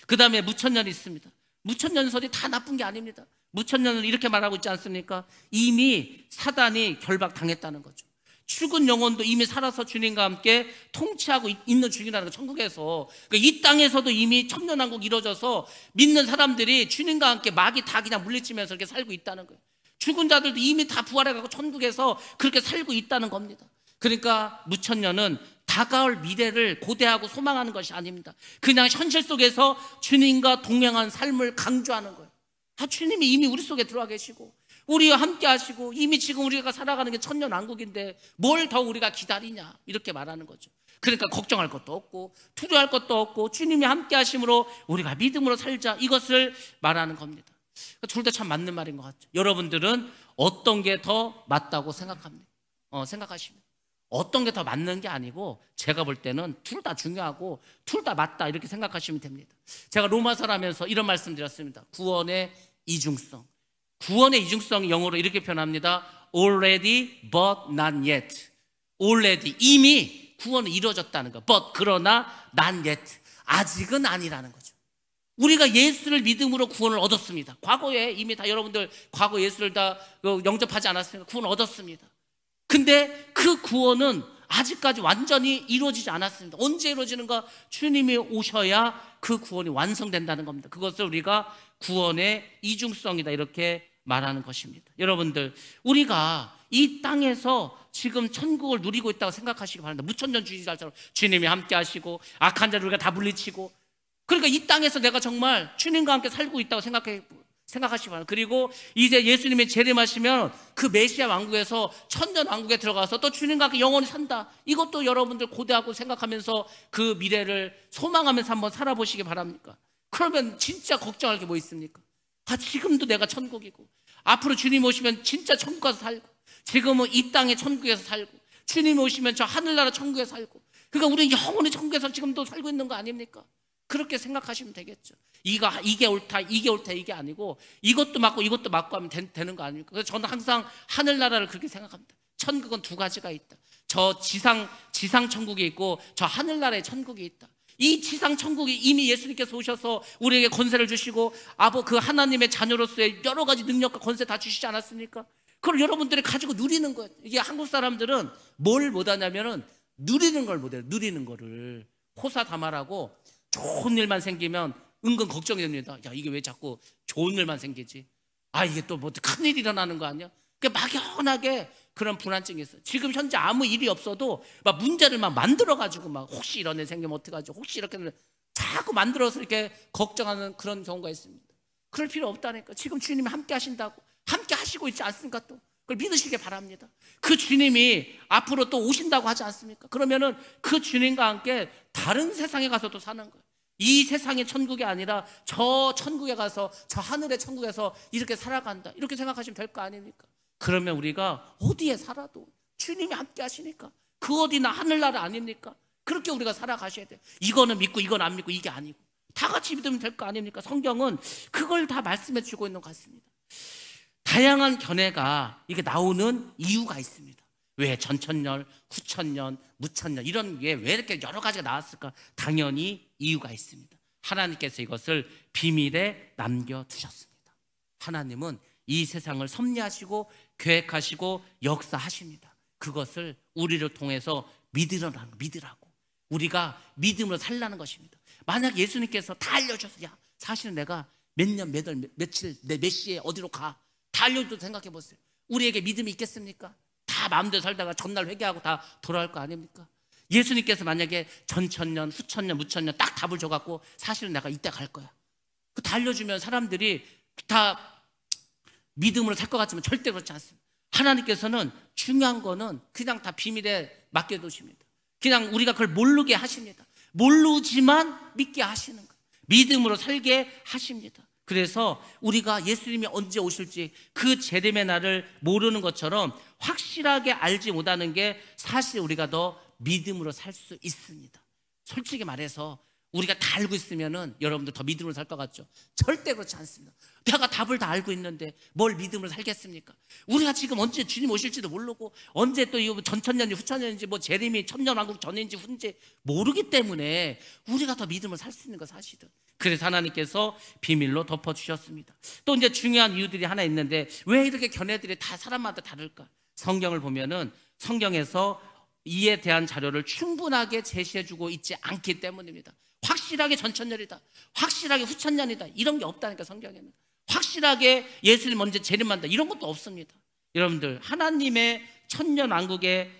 그 다음에 무천년이 있습니다. 무천년설이 다 나쁜 게 아닙니다. 무천년은 이렇게 말하고 있지 않습니까? 이미 사단이 결박당했다는 거죠. 죽은 영혼도 이미 살아서 주님과 함께 통치하고 있는 중이라는 거, 천국에서. 그러니까 이 땅에서도 이미 천년왕국 이루어져서 믿는 사람들이 주님과 함께 마귀 다 그냥 물리치면서 이렇게 살고 있다는 거예요. 죽은 자들도 이미 다 부활해가고 천국에서 그렇게 살고 있다는 겁니다. 그러니까 무천년은 다가올 미래를 고대하고 소망하는 것이 아닙니다. 그냥 현실 속에서 주님과 동행한 삶을 강조하는 거예요. 주님이 이미 우리 속에 들어와 계시고 우리와 함께 하시고 이미 지금 우리가 살아가는 게 천년왕국인데 뭘 더 우리가 기다리냐, 이렇게 말하는 거죠. 그러니까 걱정할 것도 없고 두려워할 것도 없고 주님이 함께 하심으로 우리가 믿음으로 살자, 이것을 말하는 겁니다. 둘 다 참 맞는 말인 것 같죠. 여러분들은 어떤 게 더 맞다고 생각합니다. 생각하십니다. 어떤 게 더 맞는 게 아니고 제가 볼 때는 둘 다 중요하고 둘 다 맞다, 이렇게 생각하시면 됩니다. 제가 로마서를 하면서 이런 말씀 드렸습니다. 구원의 이중성. 구원의 이중성이 영어로 이렇게 표현합니다. Already but not yet. Already, 이미 구원은 이루어졌다는 거. But, 그러나 not yet. 아직은 아니라는 거죠. 우리가 예수를 믿음으로 구원을 얻었습니다. 과거에 이미 다 여러분들 과거 예수를 다 영접하지 않았습니까? 구원을 얻었습니다. 근데 그 구원은 아직까지 완전히 이루어지지 않았습니다. 언제 이루어지는가? 주님이 오셔야 그 구원이 완성된다는 겁니다. 그것을 우리가 구원의 이중성이다, 이렇게 말하는 것입니다. 여러분들, 우리가 이 땅에서 지금 천국을 누리고 있다고 생각하시기 바랍니다. 무천년 주지자처럼 주님이 함께 하시고 악한 자를 우리가 다 물리치고, 그러니까 이 땅에서 내가 정말 주님과 함께 살고 있다고 생각하시기 바랍니다. 그리고 이제 예수님이 재림하시면 그 메시아 왕국에서 천년 왕국에 들어가서 또 주님과 함께 영원히 산다. 이것도 여러분들 고대하고 생각하면서 그 미래를 소망하면서 한번 살아보시기 바랍니까? 그러면 진짜 걱정할 게 뭐 있습니까? 지금도 내가 천국이고 앞으로 주님 오시면 진짜 천국 가서 살고, 지금은 이 땅의 천국에서 살고, 주님 오시면 저 하늘나라 천국에 살고, 그러니까 우리는 영원히 천국에서 지금도 살고 있는 거 아닙니까? 그렇게 생각하시면 되겠죠. 이게 옳다 이게 아니고 이것도 맞고 이것도 맞고 하면 되는 거 아닙니까? 그래서 저는 항상 하늘나라를 그렇게 생각합니다. 천국은 두 가지가 있다. 저 지상 천국이 있고 저 하늘나라의 천국이 있다. 이 지상 천국이 이미 예수님께서 오셔서 우리에게 권세를 주시고 그 하나님의 자녀로서의 여러 가지 능력과 권세 다 주시지 않았습니까? 그걸 여러분들이 가지고 누리는 거예요. 이게 한국 사람들은 뭘 못하냐면은 누리는 걸 못해요. 누리는 거를 호사다말하고 좋은 일만 생기면 은근 걱정이 됩니다. 야, 이게 왜 자꾸 좋은 일만 생기지? 이게 또 뭐 큰일이 일어나는 거 아니야? 막연하게 그런 불안증이 있어요. 지금 현재 아무 일이 없어도 막 문제를 막 만들어가지고 막 혹시 이런 일 생기면 어떡하지? 혹시 이렇게 자꾸 만들어서 이렇게 걱정하는 그런 경우가 있습니다. 그럴 필요 없다니까. 지금 주님이 함께 하신다고, 함께 하시고 있지 않습니까? 또 그걸 믿으시길 바랍니다. 그 주님이 앞으로 또 오신다고 하지 않습니까? 그러면은 그 주님과 함께 다른 세상에 가서 또 사는 거예요. 이 세상의 천국이 아니라 저 천국에 가서, 저 하늘의 천국에서 이렇게 살아간다, 이렇게 생각하시면 될 거 아닙니까? 그러면 우리가 어디에 살아도 주님이 함께 하시니까. 그 어디나 하늘나라 아닙니까? 그렇게 우리가 살아가셔야 돼요. 이거는 믿고 이건 안 믿고 이게 아니고 다 같이 믿으면 될 거 아닙니까? 성경은 그걸 다 말씀해 주고 있는 것 같습니다. 다양한 견해가 이게 나오는 이유가 있습니다. 왜 전천년, 후천년, 무천년 이런 게 왜 이렇게 여러 가지가 나왔을까? 당연히 이유가 있습니다. 하나님께서 이것을 비밀에 남겨두셨습니다. 하나님은 이 세상을 섭리하시고 계획하시고 역사하십니다. 그것을 우리를 통해서 믿으라고 우리가 믿음으로 살라는 것입니다. 만약 예수님께서 다 알려줘서 야 사실은 내가 몇 년 몇 월 며칠 내 몇 시에 어디로 가 다 알려줘도 생각해 보세요. 우리에게 믿음이 있겠습니까? 다 마음대로 살다가 전날 회개하고 다 돌아올 거 아닙니까? 예수님께서 만약에 전천년, 후천년, 무천년 딱 답을 줘갖고 사실은 내가 이때 갈 거야. 그 다 알려주면 사람들이 다 믿음으로 살 것 같지만 절대 그렇지 않습니다. 하나님께서는 중요한 거는 그냥 다 비밀에 맡겨두십니다. 그냥 우리가 그걸 모르게 하십니다. 모르지만 믿게 하시는 거예요. 믿음으로 살게 하십니다. 그래서 우리가 예수님이 언제 오실지 그 재림의 날을 모르는 것처럼 확실하게 알지 못하는 게 사실 우리가 더 믿음으로 살 수 있습니다. 솔직히 말해서 우리가 다 알고 있으면은 여러분들 더 믿음으로 살 것 같죠? 절대 그렇지 않습니다. 내가 답을 다 알고 있는데 뭘 믿음으로 살겠습니까? 우리가 지금 언제 주님 오실지도 모르고 언제 또 이거 전천년인지 후천년인지 뭐 재림이 천년왕국 전인지 후인지 모르기 때문에 우리가 더 믿음으로 살 수 있는 거 사실은. 그래서 하나님께서 비밀로 덮어주셨습니다. 또 이제 중요한 이유들이 하나 있는데 왜 이렇게 견해들이 다 사람마다 다를까? 성경을 보면은 성경에서 이에 대한 자료를 충분하게 제시해주고 있지 않기 때문입니다. 확실하게 전천년이다, 확실하게 후천년이다 이런 게 없다니까. 성경에는 확실하게 예수님 언제 재림한다 이런 것도 없습니다. 여러분들 하나님의 천년왕국의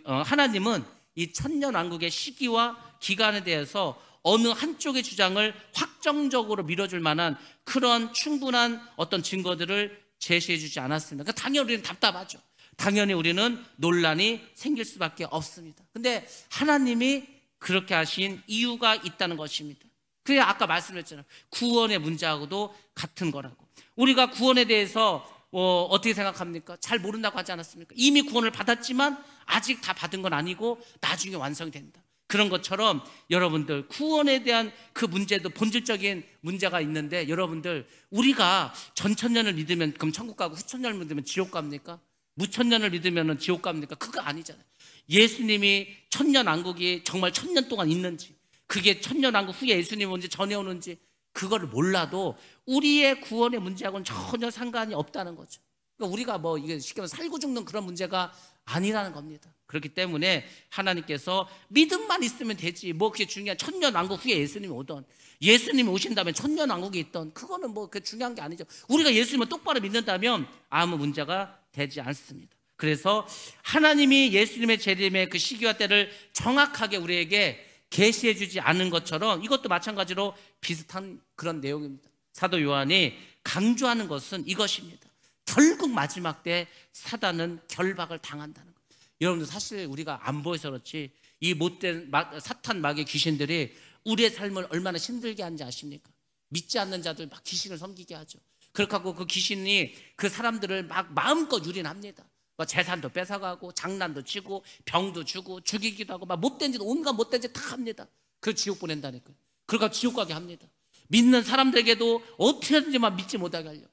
하나님은 이 천년왕국의 시기와 기간에 대해서 어느 한쪽의 주장을 확정적으로 밀어줄 만한 그런 충분한 어떤 증거들을 제시해 주지 않았습니다. 그러니까 당연히 우리는 답답하죠. 당연히 우리는 논란이 생길 수밖에 없습니다. 근데 하나님이 그렇게 하신 이유가 있다는 것입니다. 그게 아까 말씀드렸잖아요. 구원의 문제하고도 같은 거라고. 우리가 구원에 대해서 어떻게 생각합니까? 잘 모른다고 하지 않았습니까? 이미 구원을 받았지만 아직 다 받은 건 아니고 나중에 완성이 된다. 그런 것처럼 여러분들 구원에 대한 그 문제도 본질적인 문제가 있는데 여러분들 우리가 전천년을 믿으면 그럼 천국 가고 후천년을 믿으면 지옥 갑니까? 무천년을 믿으면 지옥 갑니까? 그거 아니잖아요. 예수님이 천년왕국이 정말 천년 동안 있는지 그게 천년왕국 후에 예수님이 온지 전에 오는지 그거를 몰라도 우리의 구원의 문제하고는 전혀 상관이 없다는 거죠. 그러니까 우리가 뭐 이게 쉽게 말해서 살고 죽는 그런 문제가 아니라는 겁니다. 그렇기 때문에 하나님께서 믿음만 있으면 되지 뭐 그게 중요한 천년왕국 후에 예수님이 오던 예수님이 오신 다음에 천년왕국이 있던 그거는 뭐 그게 중요한 게 아니죠. 우리가 예수님을 똑바로 믿는다면 아무 문제가 되지 않습니다. 그래서 하나님이 예수님의 재림의 그 시기와 때를 정확하게 우리에게 계시해 주지 않은 것처럼 이것도 마찬가지로 비슷한 그런 내용입니다. 사도 요한이 강조하는 것은 이것입니다. 결국 마지막 때 사단은 결박을 당한다는 것. 여러분들 사실 우리가 안 보여서 그렇지 이 못된 사탄 마귀의 귀신들이 우리의 삶을 얼마나 힘들게 하는지 아십니까? 믿지 않는 자들 막 귀신을 섬기게 하죠. 그렇게 하고 그 귀신이 그 사람들을 막 마음껏 유린합니다. 재산도 뺏어가고 장난도 치고 병도 주고 죽이기도 하고 막 못된 짓 온갖 못된 짓 다 합니다. 그걸 지옥 보낸다니까요. 그러니까 지옥 가게 합니다. 믿는 사람들에게도 어떻게든지 막 믿지 못하게 하려고.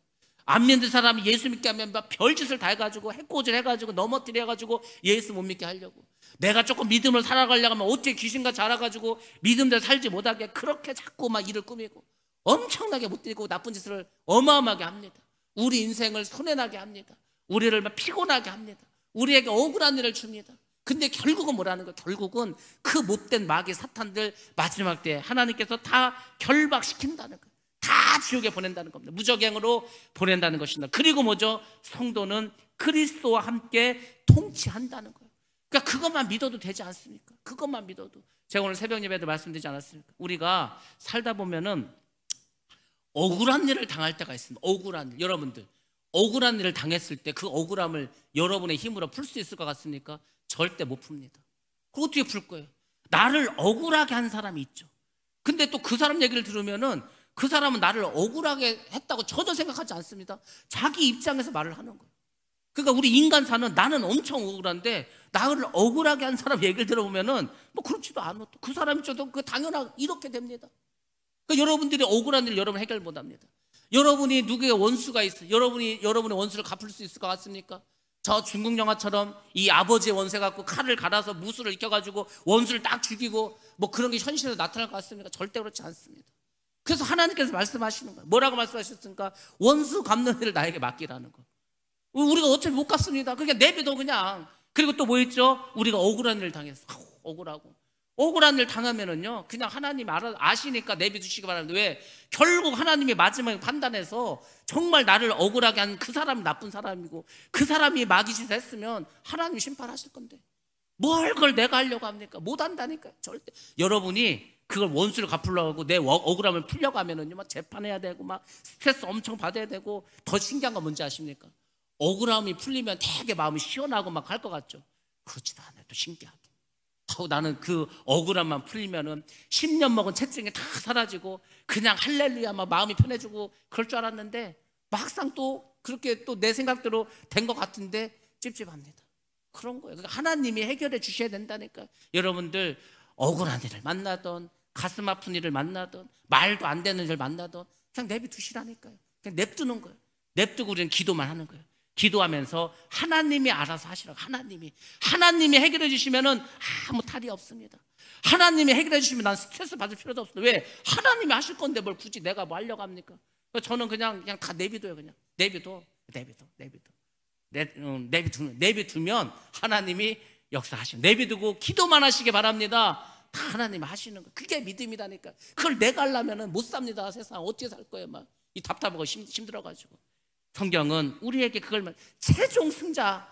안 믿는 사람이 예수 믿게 하면 막 별짓을 다 해가지고 해코지를 해가지고 넘어뜨려 해가지고 예수 못 믿게 하려고. 내가 조금 믿음을 살아가려고 하면 어떻게 귀신과 자라가지고 믿음대로 살지 못하게 그렇게 자꾸 막 일을 꾸미고 엄청나게 못되고 나쁜 짓을 어마어마하게 합니다. 우리 인생을 손해나게 합니다. 우리를 막 피곤하게 합니다. 우리에게 억울한 일을 줍니다. 근데 결국은 뭐라는 거예요? 결국은 그 못된 마귀 사탄들 마지막 때에 하나님께서 다 결박시킨다는 거예요. 다 지옥에 보낸다는 겁니다. 무적행으로 보낸다는 것입니다. 그리고 뭐죠? 성도는 그리스도와 함께 통치한다는 거예요. 그러니까 그것만 믿어도 되지 않습니까? 그것만 믿어도. 제가 오늘 새벽 예배도 말씀드리지 않았습니까? 우리가 살다 보면은 억울한 일을 당할 때가 있습니다. 억울한 일. 여러분들 억울한 일을 당했을 때 그 억울함을 여러분의 힘으로 풀 수 있을 것 같습니까? 절대 못 풉니다. 그거 어떻게 풀 거예요? 나를 억울하게 한 사람이 있죠. 근데 또 그 사람 얘기를 들으면은 그 사람은 나를 억울하게 했다고 전혀 생각하지 않습니다. 자기 입장에서 말을 하는 거예요. 그러니까 우리 인간사는 나는 엄청 억울한데 나를 억울하게 한 사람 얘기를 들어보면은 뭐 그렇지도 않아. 그 사람이 저도 그 당연하게 이렇게 됩니다. 그러니까 여러분들이 억울한 일 여러분 해결 못 합니다. 여러분이 누구의 원수가 있어. 여러분의 원수를 갚을 수 있을 것 같습니까? 저 중국 영화처럼 이 아버지의 원수 갖고 칼을 갈아서 무술을 익혀가지고 원수를 딱 죽이고 뭐 그런 게 현실에서 나타날 것 같습니까? 절대 그렇지 않습니다. 그래서 하나님께서 말씀하시는 거예요. 뭐라고 말씀하셨습니까? 원수 갚는 일을 나에게 맡기라는 거. 우리가 어차피 못 갚습니다. 그러니까 내비도 그냥. 그리고 또 뭐 있죠? 우리가 억울한 일을 당했어. 억울하고. 억울한 일 당하면은요, 그냥 하나님이 아시니까 내비두시기 바랍니다. 왜? 결국 하나님이 마지막에 판단해서 정말 나를 억울하게 한 그 사람이 나쁜 사람이고 그 사람이 마귀짓을 했으면 하나님이 심판하실 건데 뭘 그걸 내가 하려고 합니까? 못 한다니까요. 절대. 여러분이 그걸 원수를 갚으려고 하고 내 억울함을 풀려고 하면은요, 막 재판해야 되고 막 스트레스 엄청 받아야 되고 더 신기한 건 뭔지 아십니까? 억울함이 풀리면 되게 마음이 시원하고 막 할 것 같죠? 그렇지도 않아요. 또 신기하게. 나는 그 억울함만 풀리면은 10년 먹은 채증이 다 사라지고 그냥 할렐루야 막 마음이 편해지고 그럴 줄 알았는데 막상 또 그렇게 또 내 생각대로 된 것 같은데 찝찝합니다. 그런 거예요. 그러니까 하나님이 해결해 주셔야 된다니까. 여러분들 억울한 일을 만나던 가슴 아픈 일을 만나던 말도 안 되는 일을 만나던 그냥 내비두시라니까요. 그냥 냅두는 거예요. 냅두고 우리는 기도만 하는 거예요. 기도하면서 하나님이 알아서 하시라고. 하나님이 해결해 주시면은 아무 탈이 없습니다. 하나님이 해결해 주시면 난 스트레스 받을 필요도 없어요. 왜? 하나님이 하실 건데 뭘 굳이 내가 뭐 하려고 합니까? 저는 그냥 다 내비둬요. 그냥 내비두면 하나님이 역사하시면 내비두고 기도만 하시기 바랍니다. 다 하나님이 하시는 거. 그게 믿음이다니까. 그걸 내가 하려면은 못 삽니다. 세상 어떻게 살 거예요? 막 이 답답하고 힘들어가지고. 성경은 우리에게 그걸 최종 승자,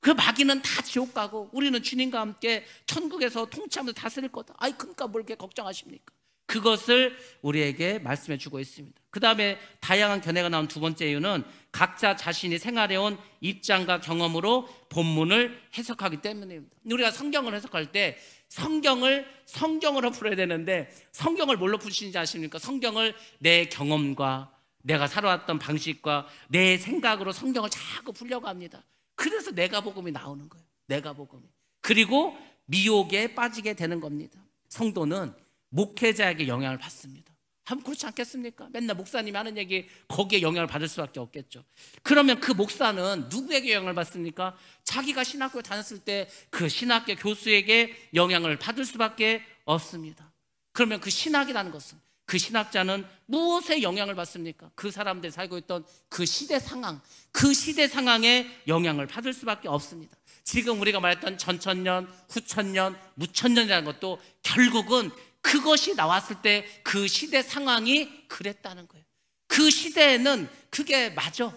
그 마귀는 다 지옥 가고 우리는 주님과 함께 천국에서 통치하면서 다스릴 거다. 아이 그러니까 뭘 이렇게 걱정하십니까? 그것을 우리에게 말씀해 주고 있습니다. 그 다음에 다양한 견해가 나온 두 번째 이유는 각자 자신이 생활해온 입장과 경험으로 본문을 해석하기 때문입니다. 우리가 성경을 해석할 때 성경을 성경으로 풀어야 되는데 성경을 뭘로 푸시는지 아십니까? 성경을 내 경험과 내가 살아왔던 방식과 내 생각으로 성경을 자꾸 풀려고 합니다. 그래서 내가복음이 나오는 거예요. 내가복음이. 그리고 미혹에 빠지게 되는 겁니다. 성도는 목회자에게 영향을 받습니다. 한번 그렇지 않겠습니까? 맨날 목사님이 하는 얘기 거기에 영향을 받을 수밖에 없겠죠. 그러면 그 목사는 누구에게 영향을 받습니까? 자기가 신학교에 다녔을 때 그 신학교 교수에게 영향을 받을 수밖에 없습니다. 그러면 그 신학이라는 것은 그 신학자는 무엇에 영향을 받습니까? 그 사람들이 살고 있던 그 시대 상황, 그 시대 상황에 영향을 받을 수밖에 없습니다. 지금 우리가 말했던 전천년, 후천년, 무천년이라는 것도 결국은 그것이 나왔을 때 그 시대 상황이 그랬다는 거예요. 그 시대에는 그게 맞아.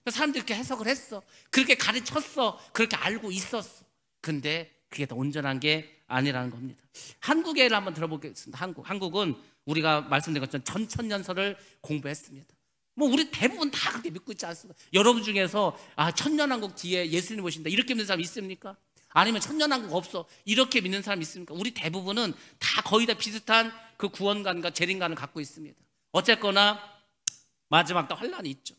사람들이 그렇게 해석을 했어. 그렇게 가르쳤어. 그렇게 알고 있었어. 근데 그게 더 온전한 게 아니라는 겁니다. 한국의 예를 한번 들어보겠습니다. 한국은 우리가 말씀드린 것처럼 전천년설을 공부했습니다. 뭐 우리 대부분 다 그렇게 믿고 있지 않습니까? 여러분 중에서 천년왕국 뒤에 예수님 오신다 이렇게 믿는 사람 있습니까? 아니면 천년왕국 없어 이렇게 믿는 사람 있습니까? 우리 대부분은 다 거의 다 비슷한 그 구원관과 재림관을 갖고 있습니다. 어쨌거나 마지막 또 환란이 있죠.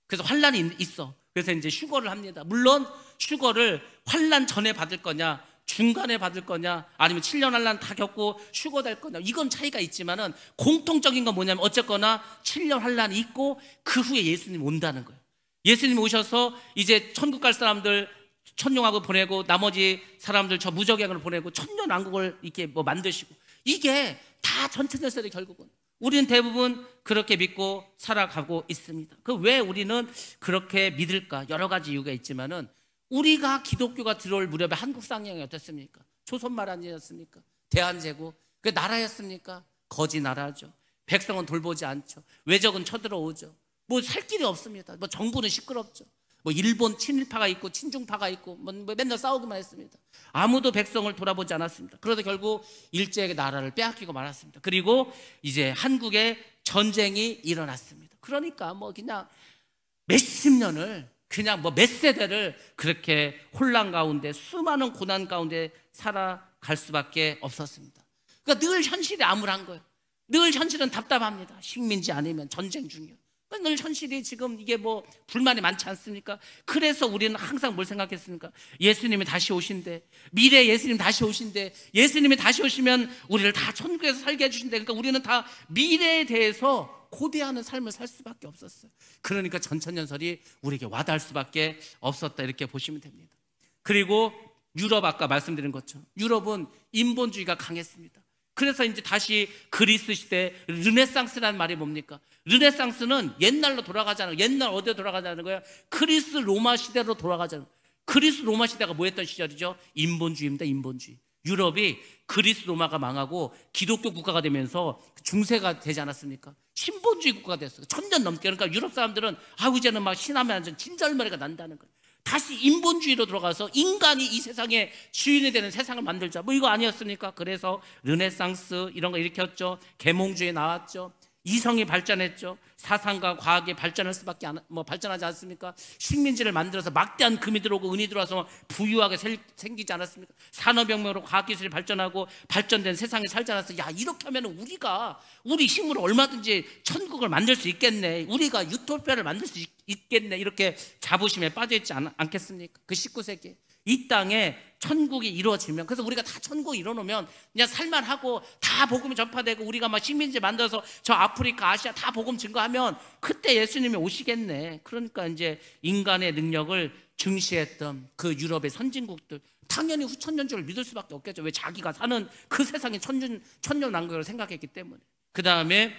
그래서 환란이 있어. 그래서 이제 휴거를 합니다. 물론 휴거를 환란 전에 받을 거냐 중간에 받을 거냐 아니면 7년 환란 다 겪고 휴거될 거냐 이건 차이가 있지만은 공통적인 건 뭐냐면 어쨌거나 7년 환란이 있고 그 후에 예수님 온다는 거예요. 예수님 오셔서 이제 천국 갈 사람들 천년왕국 보내고 나머지 사람들 저 무적양을 보내고 천년왕국을 이렇게 뭐 만드시고 이게 다 전천년설의 결국은 우리는 대부분 그렇게 믿고 살아가고 있습니다. 그 왜 우리는 그렇게 믿을까? 여러 가지 이유가 있지만은 우리가 기독교가 들어올 무렵에 한국 상황이 어땠습니까? 조선말 아니었습니까? 대한제국 그 나라였습니까? 거지 나라죠. 백성은 돌보지 않죠. 외적은 쳐들어오죠. 뭐 살 길이 없습니다. 뭐 정부는 시끄럽죠. 뭐 일본 친일파가 있고 친중파가 있고 뭐 맨날 싸우기만 했습니다. 아무도 백성을 돌아보지 않았습니다. 그러다 결국 일제에게 나라를 빼앗기고 말았습니다. 그리고 이제 한국에 전쟁이 일어났습니다. 그러니까 뭐 그냥 몇십 년을 그냥 뭐 몇 세대를 그렇게 혼란 가운데 수많은 고난 가운데 살아갈 수밖에 없었습니다. 그러니까 늘 현실이 암울한 거예요. 늘 현실은 답답합니다. 식민지 아니면 전쟁 중이요. 늘 현실이 지금 이게 뭐 불만이 많지 않습니까? 그래서 우리는 항상 뭘 생각했습니까? 예수님이 다시 오신대, 미래 예수님 다시 오신대, 예수님이 다시 오시면 우리를 다 천국에서 살게 해주신대. 그러니까 우리는 다 미래에 대해서 고대하는 삶을 살 수밖에 없었어요. 그러니까 전천년설이 우리에게 와닿을 수밖에 없었다, 이렇게 보시면 됩니다. 그리고 유럽, 아까 말씀드린 것처럼 유럽은 인본주의가 강했습니다. 그래서 이제 다시 그리스 시대, 르네상스라는 말이 뭡니까? 르네상스는 옛날로 돌아가자는, 옛날 어디에 돌아가자는 거야? 그리스 로마 시대로 돌아가자는. 그리스 로마 시대가 뭐였던 시절이죠? 인본주의입니다. 인본주의. 유럽이 그리스 로마가 망하고 기독교 국가가 되면서 중세가 되지 않았습니까? 신본주의 국가가 됐어요. 1000년 넘게. 그러니까 유럽 사람들은 이제는 막 신하면 완전 진절머리가 난다는 거예요. 다시 인본주의로 들어가서 인간이 이 세상의 주인이 되는 세상을 만들자, 뭐 이거 아니었습니까? 그래서 르네상스 이런 거 일으켰죠. 계몽주의 나왔죠. 이성이 발전했죠. 사상과 과학이 발전할 수밖에 발전하지 않습니까? 식민지를 만들어서 막대한 금이 들어오고 은이 들어와서 부유하게 생기지 않았습니까? 산업혁명으로 과학기술이 발전하고 발전된 세상에 살지 않았어. 야, 이렇게 하면 우리가 우리 힘으로 얼마든지 천국을 만들 수 있겠네, 우리가 유토피아를 만들 수 있겠네, 이렇게 자부심에 빠져있지 않겠습니까? 그 19세기에 이 땅에 천국이 이루어지면, 그래서 우리가 다 천국 이뤄놓으면 그냥 살만하고 다 복음이 전파되고 우리가 막 식민지 만들어서 저 아프리카, 아시아 다 복음 증거하면 그때 예수님이 오시겠네. 그러니까 이제 인간의 능력을 중시했던 그 유럽의 선진국들 당연히 후천년주를 믿을 수밖에 없겠죠. 왜? 자기가 사는 그 세상이 천년왕국이라고 생각했기 때문에. 그 다음에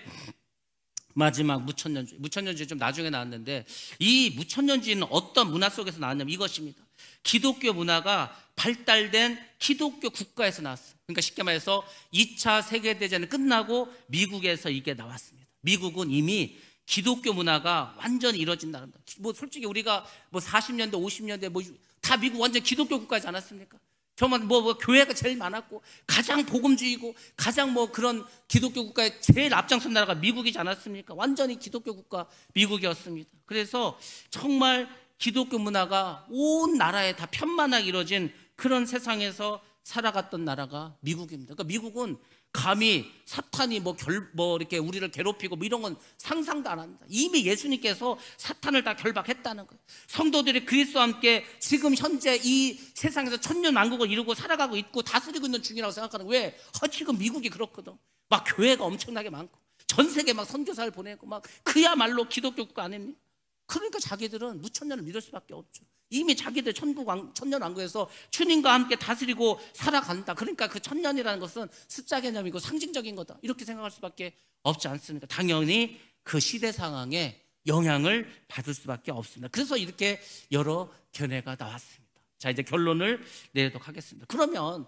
마지막 무천년주의. 무천년주의 좀 나중에 나왔는데, 이 무천년주의는 어떤 문화 속에서 나왔냐면 이것입니다. 기독교 문화가 발달된 기독교 국가에서 나왔어요. 그러니까 쉽게 말해서 2차 세계대전이 끝나고 미국에서 이게 나왔습니다. 미국은 이미 기독교 문화가 완전히 이루어진 나라입니다. 뭐 솔직히 우리가 뭐 40년대 50년대 뭐 다 미국 완전 기독교 국가지 않았습니까? 정말 교회가 제일 많았고 가장 복음주의고 가장 그런 기독교 국가의 제일 앞장선 나라가 미국이지 않았습니까? 완전히 기독교 국가 미국이었습니다. 그래서 정말 기독교 문화가 온 나라에 다 편만하게 이루어진 그런 세상에서 살아갔던 나라가 미국입니다. 그러니까 미국은 감히 사탄이 이렇게 우리를 괴롭히고 이런 건 상상도 안 합니다. 이미 예수님께서 사탄을 다 결박했다는 거예요. 성도들이 그리스도와 함께 지금 현재 이 세상에서 천년왕국을 이루고 살아가고 있고 다스리고 있는 중이라고 생각하는 거예요. 왜? 지금 미국이 그렇거든. 막 교회가 엄청나게 많고 전 세계 막 선교사를 보내고 막 그야말로 기독교 국가 아닙니까? 그러니까 자기들은 무천년을 믿을 수밖에 없죠. 이미 자기들 천년왕국에서 주님과 함께 다스리고 살아간다. 그러니까 그 천년이라는 것은 숫자 개념이고 상징적인 거다, 이렇게 생각할 수밖에 없지 않습니까? 당연히 그 시대 상황에 영향을 받을 수밖에 없습니다. 그래서 이렇게 여러 견해가 나왔습니다. 자, 이제 결론을 내도록 하겠습니다. 그러면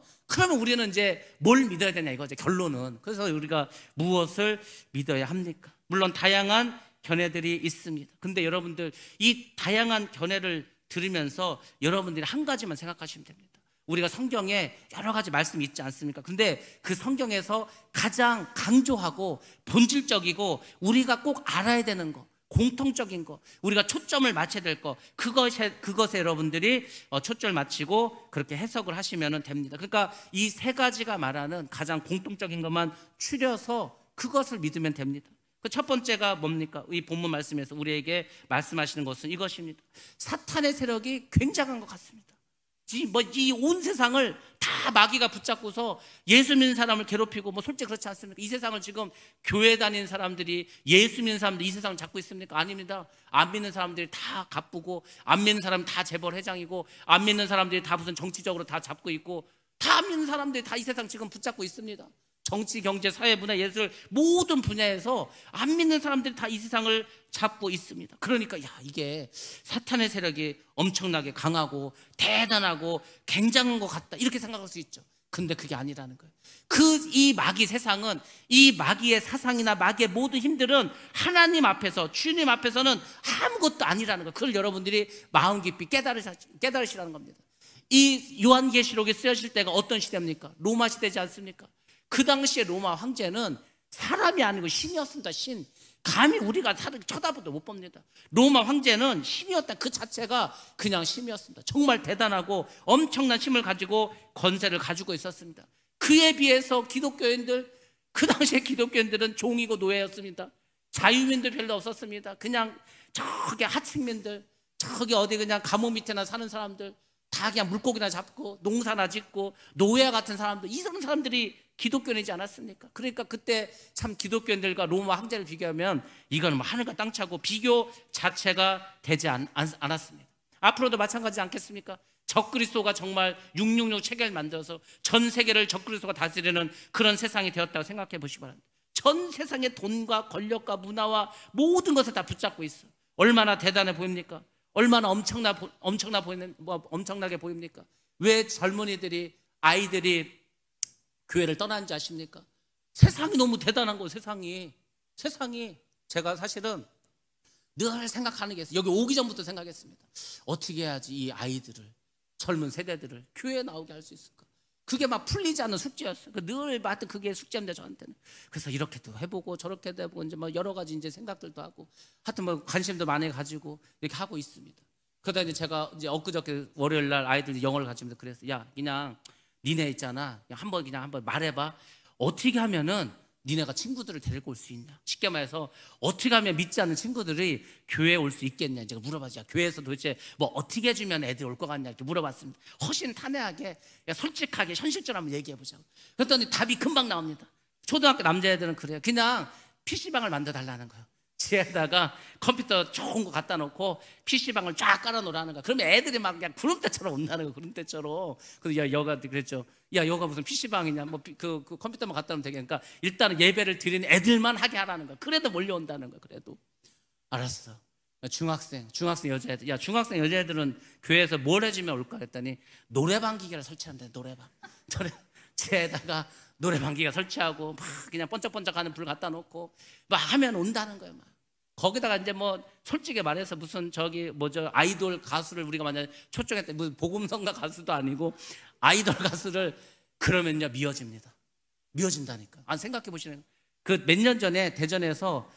우리는 이제 뭘 믿어야 되냐 이거죠, 결론은. 그래서 우리가 무엇을 믿어야 합니까? 물론 다양한 견해들이 있습니다. 근데 여러분들 이 다양한 견해를 들으면서 여러분들이 한 가지만 생각하시면 됩니다. 우리가 성경에 여러 가지 말씀이 있지 않습니까? 근데 그 성경에서 가장 강조하고 본질적이고 우리가 꼭 알아야 되는 거, 공통적인 거, 우리가 초점을 맞춰야 될 거, 그것에 여러분들이 초점을 맞추고 그렇게 해석을 하시면 됩니다. 그러니까 이 세 가지가 말하는 가장 공통적인 것만 추려서 그것을 믿으면 됩니다. 그 첫 번째가 뭡니까? 이 본문 말씀에서 우리에게 말씀하시는 것은 이것입니다. 사탄의 세력이 굉장한 것 같습니다. 이 온 세상을 다 마귀가 붙잡고서 예수 믿는 사람을 괴롭히고 솔직히 그렇지 않습니까? 이 세상을 지금 교회 다니는 사람들이, 예수 믿는 사람들이 이 세상을 잡고 있습니까? 아닙니다. 안 믿는 사람들이 다 가쁘고, 안 믿는 사람은 다 재벌 회장이고, 안 믿는 사람들이 다 무슨 정치적으로 다 잡고 있고, 다 안 믿는 사람들이 다 이 세상 지금 붙잡고 있습니다. 정치, 경제, 사회, 문화, 예술 모든 분야에서 안 믿는 사람들이 다 이 세상을 잡고 있습니다. 그러니까 이게 사탄의 세력이 엄청나게 강하고 대단하고 굉장한 것 같다, 이렇게 생각할 수 있죠. 근데 그게 아니라는 거예요. 이 마귀 세상은, 이 마귀의 사상이나 마귀의 모든 힘들은 하나님 앞에서, 주님 앞에서는 아무것도 아니라는 거예요. 그걸 여러분들이 마음 깊이 깨달으시라는 겁니다. 이 요한계시록에 쓰여질 때가 어떤 시대입니까? 로마 시대지 않습니까? 그 당시에 로마 황제는 사람이 아니고 신이었습니다. 신. 감히 우리가 쳐다보도 못 봅니다. 로마 황제는 신이었다, 그 자체가 그냥 신이었습니다. 정말 대단하고 엄청난 힘을 가지고 권세를 가지고 있었습니다. 그에 비해서 기독교인들, 그 당시에 기독교인들은 종이고 노예였습니다. 자유민도 별로 없었습니다. 그냥 저기 하층민들, 저기 어디 그냥 감옥 밑에나 사는 사람들, 다 그냥 물고기나 잡고 농사나 짓고 노예 같은 사람들, 이런 사람들이 기독교인이지 않았습니까? 그러니까 그때 참 기독교인들과 로마 황제를 비교하면 이건 뭐 하늘과 땅 차고 비교 자체가 되지 않았습니다. 앞으로도 마찬가지지 않겠습니까? 적그리스도가 정말 666 체계를 만들어서 전 세계를 적그리스도가 다스리는 그런 세상이 되었다고 생각해 보시기 바랍니다. 전 세상의 돈과 권력과 문화와 모든 것을 다 붙잡고 있어. 얼마나 대단해 보입니까? 얼마나 엄청나게 보입니까? 왜 젊은이들이, 아이들이 교회를 떠나는지 아십니까? 세상이 너무 대단한 거예요. 세상이 제가 사실은 늘 생각하는 게 있어요. 여기 오기 전부터 생각했습니다. 어떻게 해야지 이 아이들을, 젊은 세대들을 교회에 나오게 할 수 있을까? 그게 막 풀리지 않는 숙제였어요. 늘 하여튼 그게 숙제인데 저한테는. 그래서 이렇게도 해보고 저렇게도 해보고 이제 뭐 여러 가지 이제 생각들도 하고 하여튼 뭐 관심도 많이 가지고 이렇게 하고 있습니다. 그러다 이제 제가 이제 엊그저께 월요일 날 아이들 영어를 가르치면서 그랬어요. 야, 그냥 니네 있잖아. 그냥 한번 말해봐. 어떻게 하면은 니네가 친구들을 데리고 올 수 있냐? 쉽게 말해서 어떻게 하면 믿지 않는 친구들이 교회에 올 수 있겠냐? 제가 물어봤죠. 교회에서 도대체 뭐 어떻게 해주면 애들이 올 것 같냐? 이렇게 물어봤습니다. 훨씬 탄회하게, 솔직하게, 현실적으로 한번 얘기해보자고. 그랬더니 답이 금방 나옵니다. 초등학교 남자애들은 그래요. 그냥 PC방을 만들어 달라는 거예요. 집에다가 컴퓨터 좋은 거 갖다 놓고 PC방을 쫙 깔아 놓으라는 거야. 그러면 애들이 막 그냥 구름대처럼 온다는 거야. 구름대처럼. 그래서 여가 그랬죠. 야, 여가 무슨 PC방이냐? 뭐 그 컴퓨터만 갖다 놓으면 되겠니까 일단은 예배를 드리는 애들만 하게 하라는 거야. 그래도 몰려온다는 거야. 그래도. 알았어. 중학생 여자애들. 야, 중학생 여자애들은 교회에서 뭘 해주면 올까 했더니 노래방 기계를 설치한대. 노래방. 제에다가 노래방 기계 설치하고 막 그냥 번쩍번쩍하는 불 갖다 놓고 막 하면 온다는 거예요. 막. 거기다가 이제 뭐 솔직히 말해서 무슨 저기 뭐죠 아이돌 가수를 우리가 만약에 초청했다, 무슨 복음성가 가수도 아니고 아이돌 가수를 그러면요 미워진다니까. 생각해 보시는 그 몇 년 전에 대전에서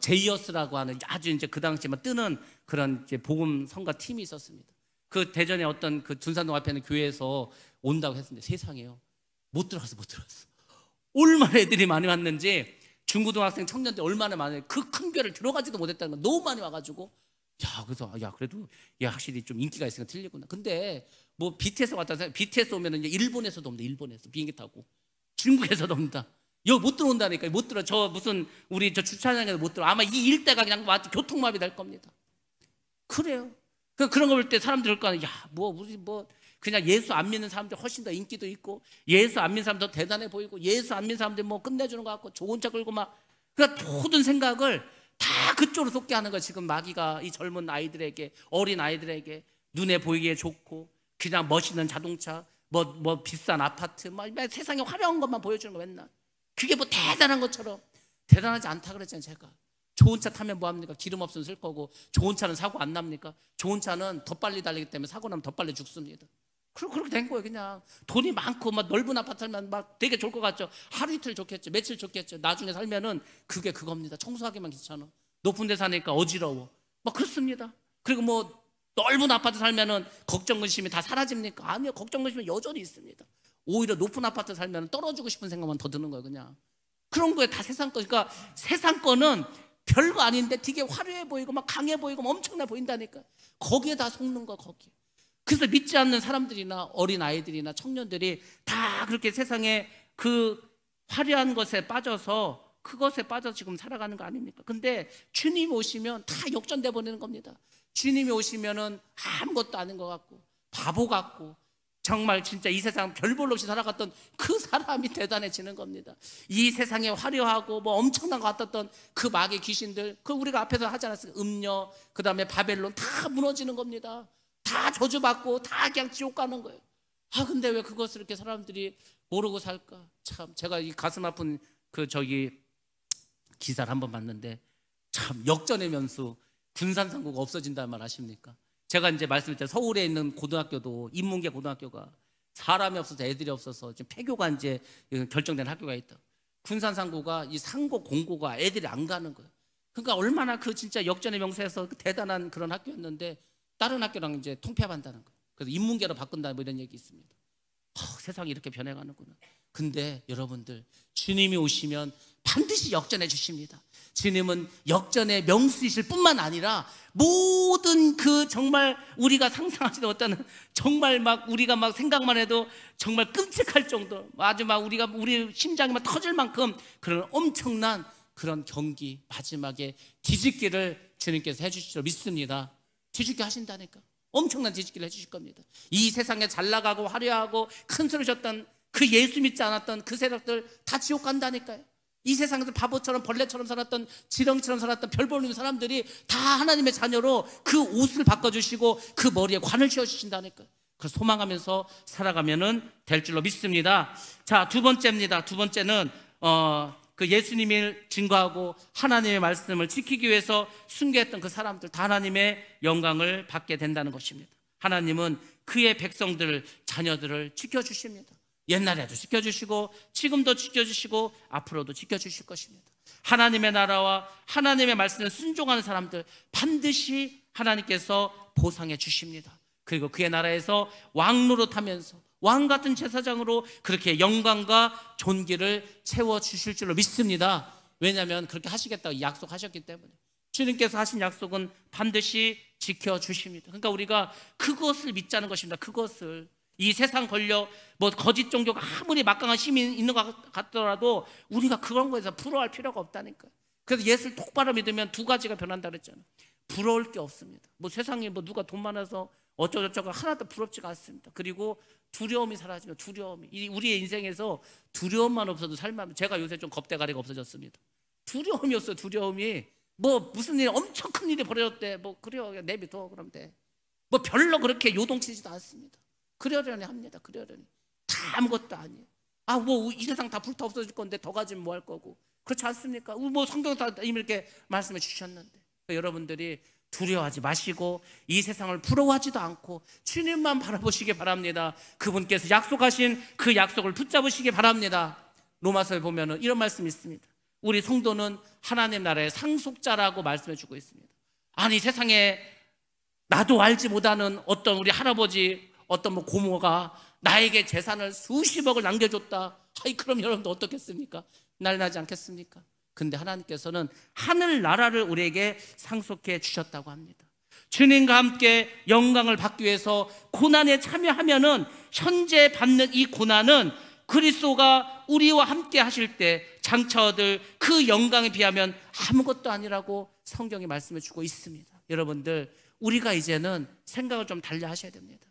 제이어스라고 하는 아주 이제 그 당시에 막 뜨는 그런 이제 복음성가 팀이 있었습니다. 그 대전에 어떤 그 둔산동 앞에 있는 교회에서 온다고 했는데 세상에요. 못 들어갔어. 얼마나 애들이 많이 왔는지 중고등학생 청년들 얼마나 많이 그 큰 교회를 들어가지도 못했다는 거 너무 많이 와가지고 그래서 그래도 확실히 좀 인기가 있으니까 틀리구나. 근데 뭐 BTS 왔다 BTS 오면은 이제 일본에서도 옵니다. 일본에서 비행기 타고 중국에서도 옵니다. 여기 못 들어온다니까. 못 들어. 저 무슨 우리 저 주차장에서 못 들어. 아마 이 일대가 그냥 교통마비 될 겁니다. 그래요. 그런 거 볼 때 사람들 거 우리 그냥 예수 안 믿는 사람들 훨씬 더 인기도 있고 예수 안 믿는 사람들 더 대단해 보이고 예수 안 믿는 사람들 뭐 끝내주는 것 같고 좋은 차 끌고 막 그러니까 모든 생각을 다 그쪽으로 쏟게 하는 거예요. 지금 마귀가 이 젊은 아이들에게 어린 아이들에게 눈에 보이기에 좋고 그냥 멋있는 자동차 뭐 비싼 아파트 막 세상에 화려한 것만 보여주는 거 맨날 그게 뭐 대단한 것처럼 대단하지 않다 그랬잖아요. 제가 좋은 차 타면 뭐합니까? 기름 없으면 쓸 거고 좋은 차는 사고 안 납니까? 좋은 차는 더 빨리 달리기 때문에 사고 나면 더 빨리 죽습니다. 그렇게 된 거예요. 그냥 돈이 많고 막 넓은 아파트 살면 막 되게 좋을 것 같죠. 하루 이틀 좋겠죠. 며칠 좋겠죠. 나중에 살면은 그게 그겁니다. 청소하기만 귀찮아. 높은 데 사니까 어지러워. 막 그렇습니다. 그리고 뭐 넓은 아파트 살면은 걱정 근심이 다 사라집니까? 아니요. 걱정 근심이 여전히 있습니다. 오히려 높은 아파트 살면 떨어지고 싶은 생각만 더 드는 거예요. 그냥 그런 거에 다 세상 거. 그러니까 세상 거는 별거 아닌데 되게 화려해 보이고 막 강해 보이고 막 엄청나 보인다니까. 거기에 다 속는 거 거기. 그래서 믿지 않는 사람들이나 어린 아이들이나 청년들이 다 그렇게 세상에 그 화려한 것에 빠져서 그것에 빠져 지금 살아가는 거 아닙니까? 근데 주님이 오시면 다 역전돼 버리는 겁니다. 주님이 오시면은 아무것도 아닌 것 같고 바보 같고 정말 진짜 이 세상 별 볼 없이 살아갔던 그 사람이 대단해지는 겁니다. 이 세상에 화려하고 뭐 엄청난 것 같았던 그 마귀 귀신들, 그 우리가 앞에서 하지 않았어요? 음녀, 그 다음에 바벨론 다 무너지는 겁니다. 다 저주받고 다 그냥 지옥 가는 거예요. 근데 왜 그것을 이렇게 사람들이 모르고 살까? 참 제가 이 가슴 아픈 그 기사를 한번 봤는데 참 역전의 면수 군산상고가 없어진다는 말 아십니까? 제가 이제 말씀드렸죠. 서울에 있는 고등학교도 인문계 고등학교가 사람이 없어서 애들이 없어서 지금 폐교가 이제 결정된 학교가 있다. 군산상고가 이 상고 공고가 애들이 안 가는 거예요. 그러니까 얼마나 그 진짜 역전의 명세에서 대단한 그런 학교였는데 다른 학교랑 이제 통폐합한다는 거예요. 그래서 인문계로 바꾼다 뭐 이런 얘기 있습니다. 세상이 이렇게 변해가는구나. 근데 여러분들 주님이 오시면 반드시 역전해 주십니다. 주님은 역전의 명수이실 뿐만 아니라 모든 그 정말 우리가 상상하지도 못하는 정말 막 우리가 막 생각만 해도 정말 끔찍할 정도, 아주 막 우리 심장이 막 터질 만큼 그런 엄청난 그런 경기, 마지막에 뒤집기를 주님께서 해주실 줄 믿습니다. 뒤집기 하신다니까. 엄청난 뒤집기를 해주실 겁니다. 이 세상에 잘 나가고 화려하고 큰 소리 쳤던 그 예수 믿지 않았던 그 세력들 다 지옥 간다니까요. 이 세상에서 바보처럼 벌레처럼 살았던, 지렁이처럼 살았던, 별 보는 사람들이 다 하나님의 자녀로 그 옷을 바꿔주시고 그 머리에 관을 씌워주신다니까요. 그래서 소망하면서 살아가면은 될 줄로 믿습니다. 자, 두 번째입니다. 두 번째는 그 예수님이 증거하고 하나님의 말씀을 지키기 위해서 순교했던 그 사람들 다 하나님의 영광을 받게 된다는 것입니다. 하나님은 그의 백성들, 자녀들을 지켜주십니다. 옛날에도 지켜주시고 지금도 지켜주시고 앞으로도 지켜주실 것입니다. 하나님의 나라와 하나님의 말씀에 순종하는 사람들 반드시 하나님께서 보상해 주십니다. 그리고 그의 나라에서 왕노릇하면서 왕같은 제사장으로 그렇게 영광과 존귀를 채워주실 줄로 믿습니다. 왜냐하면 그렇게 하시겠다고 약속하셨기 때문에. 주님께서 하신 약속은 반드시 지켜주십니다. 그러니까 우리가 그것을 믿자는 것입니다. 그것을. 이 세상 권력, 뭐 거짓 종교가 아무리 막강한 힘이 있는 것 같더라도 우리가 그런 거에서 부러워할 필요가 없다니까요. 그래서 예수를 똑바로 믿으면 두 가지가 변한다 그랬잖아요. 부러울 게 없습니다. 뭐 세상에 뭐 누가 돈 많아서 어쩌고저쩌고 하나도 부럽지가 않습니다. 그리고 두려움이 사라지면 두려움이, 우리의 인생에서 두려움만 없어도 살만. 제가 요새 좀 겁대가리가 없어졌습니다. 두려움이 없어요. 두려움이. 뭐 무슨 일 엄청 큰 일이 벌어졌대, 뭐 그래요, 내비둬 그럼 돼. 뭐 별로 그렇게 요동치지도 않습니다. 그러려니 합니다. 그러려니. 다 아무것도 아니에요. 아, 뭐 이 세상 다 불타 없어질 건데 더 가지면 뭐 할 거고. 그렇지 않습니까? 뭐 성경에서 이미 이렇게 말씀해 주셨는데. 그러니까 여러분들이 두려워하지 마시고 이 세상을 부러워하지도 않고 주님만 바라보시기 바랍니다. 그분께서 약속하신 그 약속을 붙잡으시기 바랍니다. 로마서에 보면은 이런 말씀이 있습니다. 우리 성도는 하나님 나라의 상속자라고 말씀해 주고 있습니다. 아니, 세상에 나도 알지 못하는 어떤 우리 할아버지, 어떤 뭐 고모가 나에게 재산을 수십억을 남겨줬다. 아이, 그럼 여러분도 어떻겠습니까? 난리나지 않겠습니까? 근데 하나님께서는 하늘 나라를 우리에게 상속해 주셨다고 합니다. 주님과 함께 영광을 받기 위해서 고난에 참여하면은 현재 받는 이 고난은 그리스도가 우리와 함께 하실 때 장차 얻을 그 영광에 비하면 아무것도 아니라고 성경이 말씀해 주고 있습니다. 여러분들, 우리가 이제는 생각을 좀 달리 하셔야 됩니다.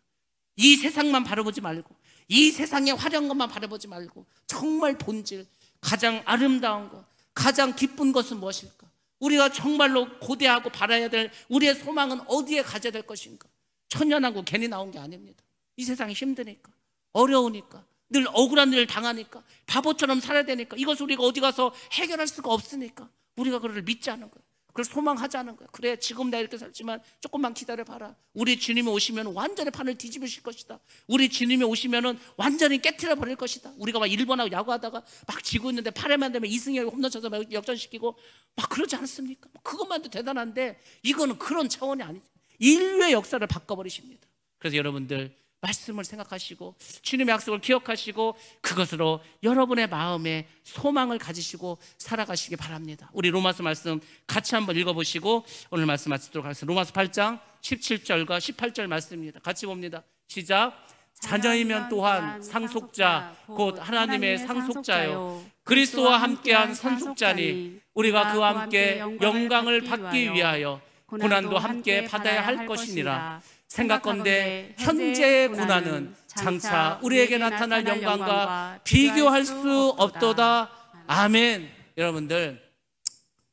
이 세상만 바라보지 말고, 이 세상의 화려한 것만 바라보지 말고, 정말 본질, 가장 아름다운 것, 가장 기쁜 것은 무엇일까? 우리가 정말로 고대하고 바라야 될 우리의 소망은 어디에 가져야 될 것인가? 천년왕국 괜히 나온 게 아닙니다. 이 세상이 힘드니까, 어려우니까, 늘 억울한 일을 당하니까, 바보처럼 살아야 되니까, 이것을 우리가 어디 가서 해결할 수가 없으니까 우리가 그를 믿자는 거예요. 그걸 소망하자는 거예요. 그래, 지금 내가 이렇게 살지만 조금만 기다려봐라. 우리 주님이 오시면 완전히 판을 뒤집으실 것이다. 우리 주님이 오시면 완전히 깨트려 버릴 것이다. 우리가 막 일본하고 야구하다가 막 지고 있는데 8회만 되면 이승엽이 홈런 쳐서 막 역전시키고 막 그러지 않습니까? 그것만 해도 대단한데 이거는 그런 차원이 아니죠. 인류의 역사를 바꿔버리십니다. 그래서 여러분들 말씀을 생각하시고 주님의 약속을 기억하시고 그것으로 여러분의 마음에 소망을 가지시고 살아가시기 바랍니다. 우리 로마서 말씀 같이 한번 읽어보시고 오늘 말씀 마치도록 하겠습니다. 로마서 8장 17절과 18절 말씀입니다. 같이 봅니다. 시작. 자녀이면 또한 상속자 곧 하나님의 상속자요 그리스도와 함께한 상속자니 우리가 그와 함께 영광을 받기 위하여 고난도 함께 받아야 할 것이니라. 생각건대 현재의 고난은 장차 우리에게 나타날 영광과 비교할 수 없도다. 아멘. 여러분들,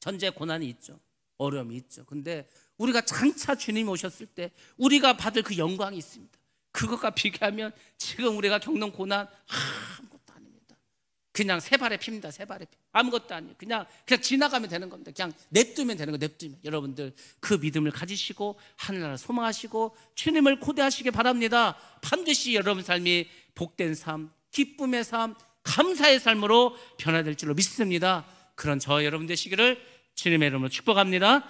현재 고난이 있죠. 어려움이 있죠. 근데 우리가 장차 주님이 오셨을 때 우리가 받을 그 영광이 있습니다. 그것과 비교하면 지금 우리가 겪는 고난 아무것도 아닙니다. 그냥 세 발의 피입니다. 세 발의 피. 아무것도 아니에요. 그냥 지나가면 되는 겁니다. 그냥 냅두면 되는 거. 냅두면. 여러분들 그 믿음을 가지시고 하늘나라 소망하시고 주님을 고대하시기 바랍니다. 반드시 여러분 삶이 복된 삶, 기쁨의 삶, 감사의 삶으로 변화될 줄로 믿습니다. 그런 저 여러분 되시기를 주님의 이름으로 축복합니다.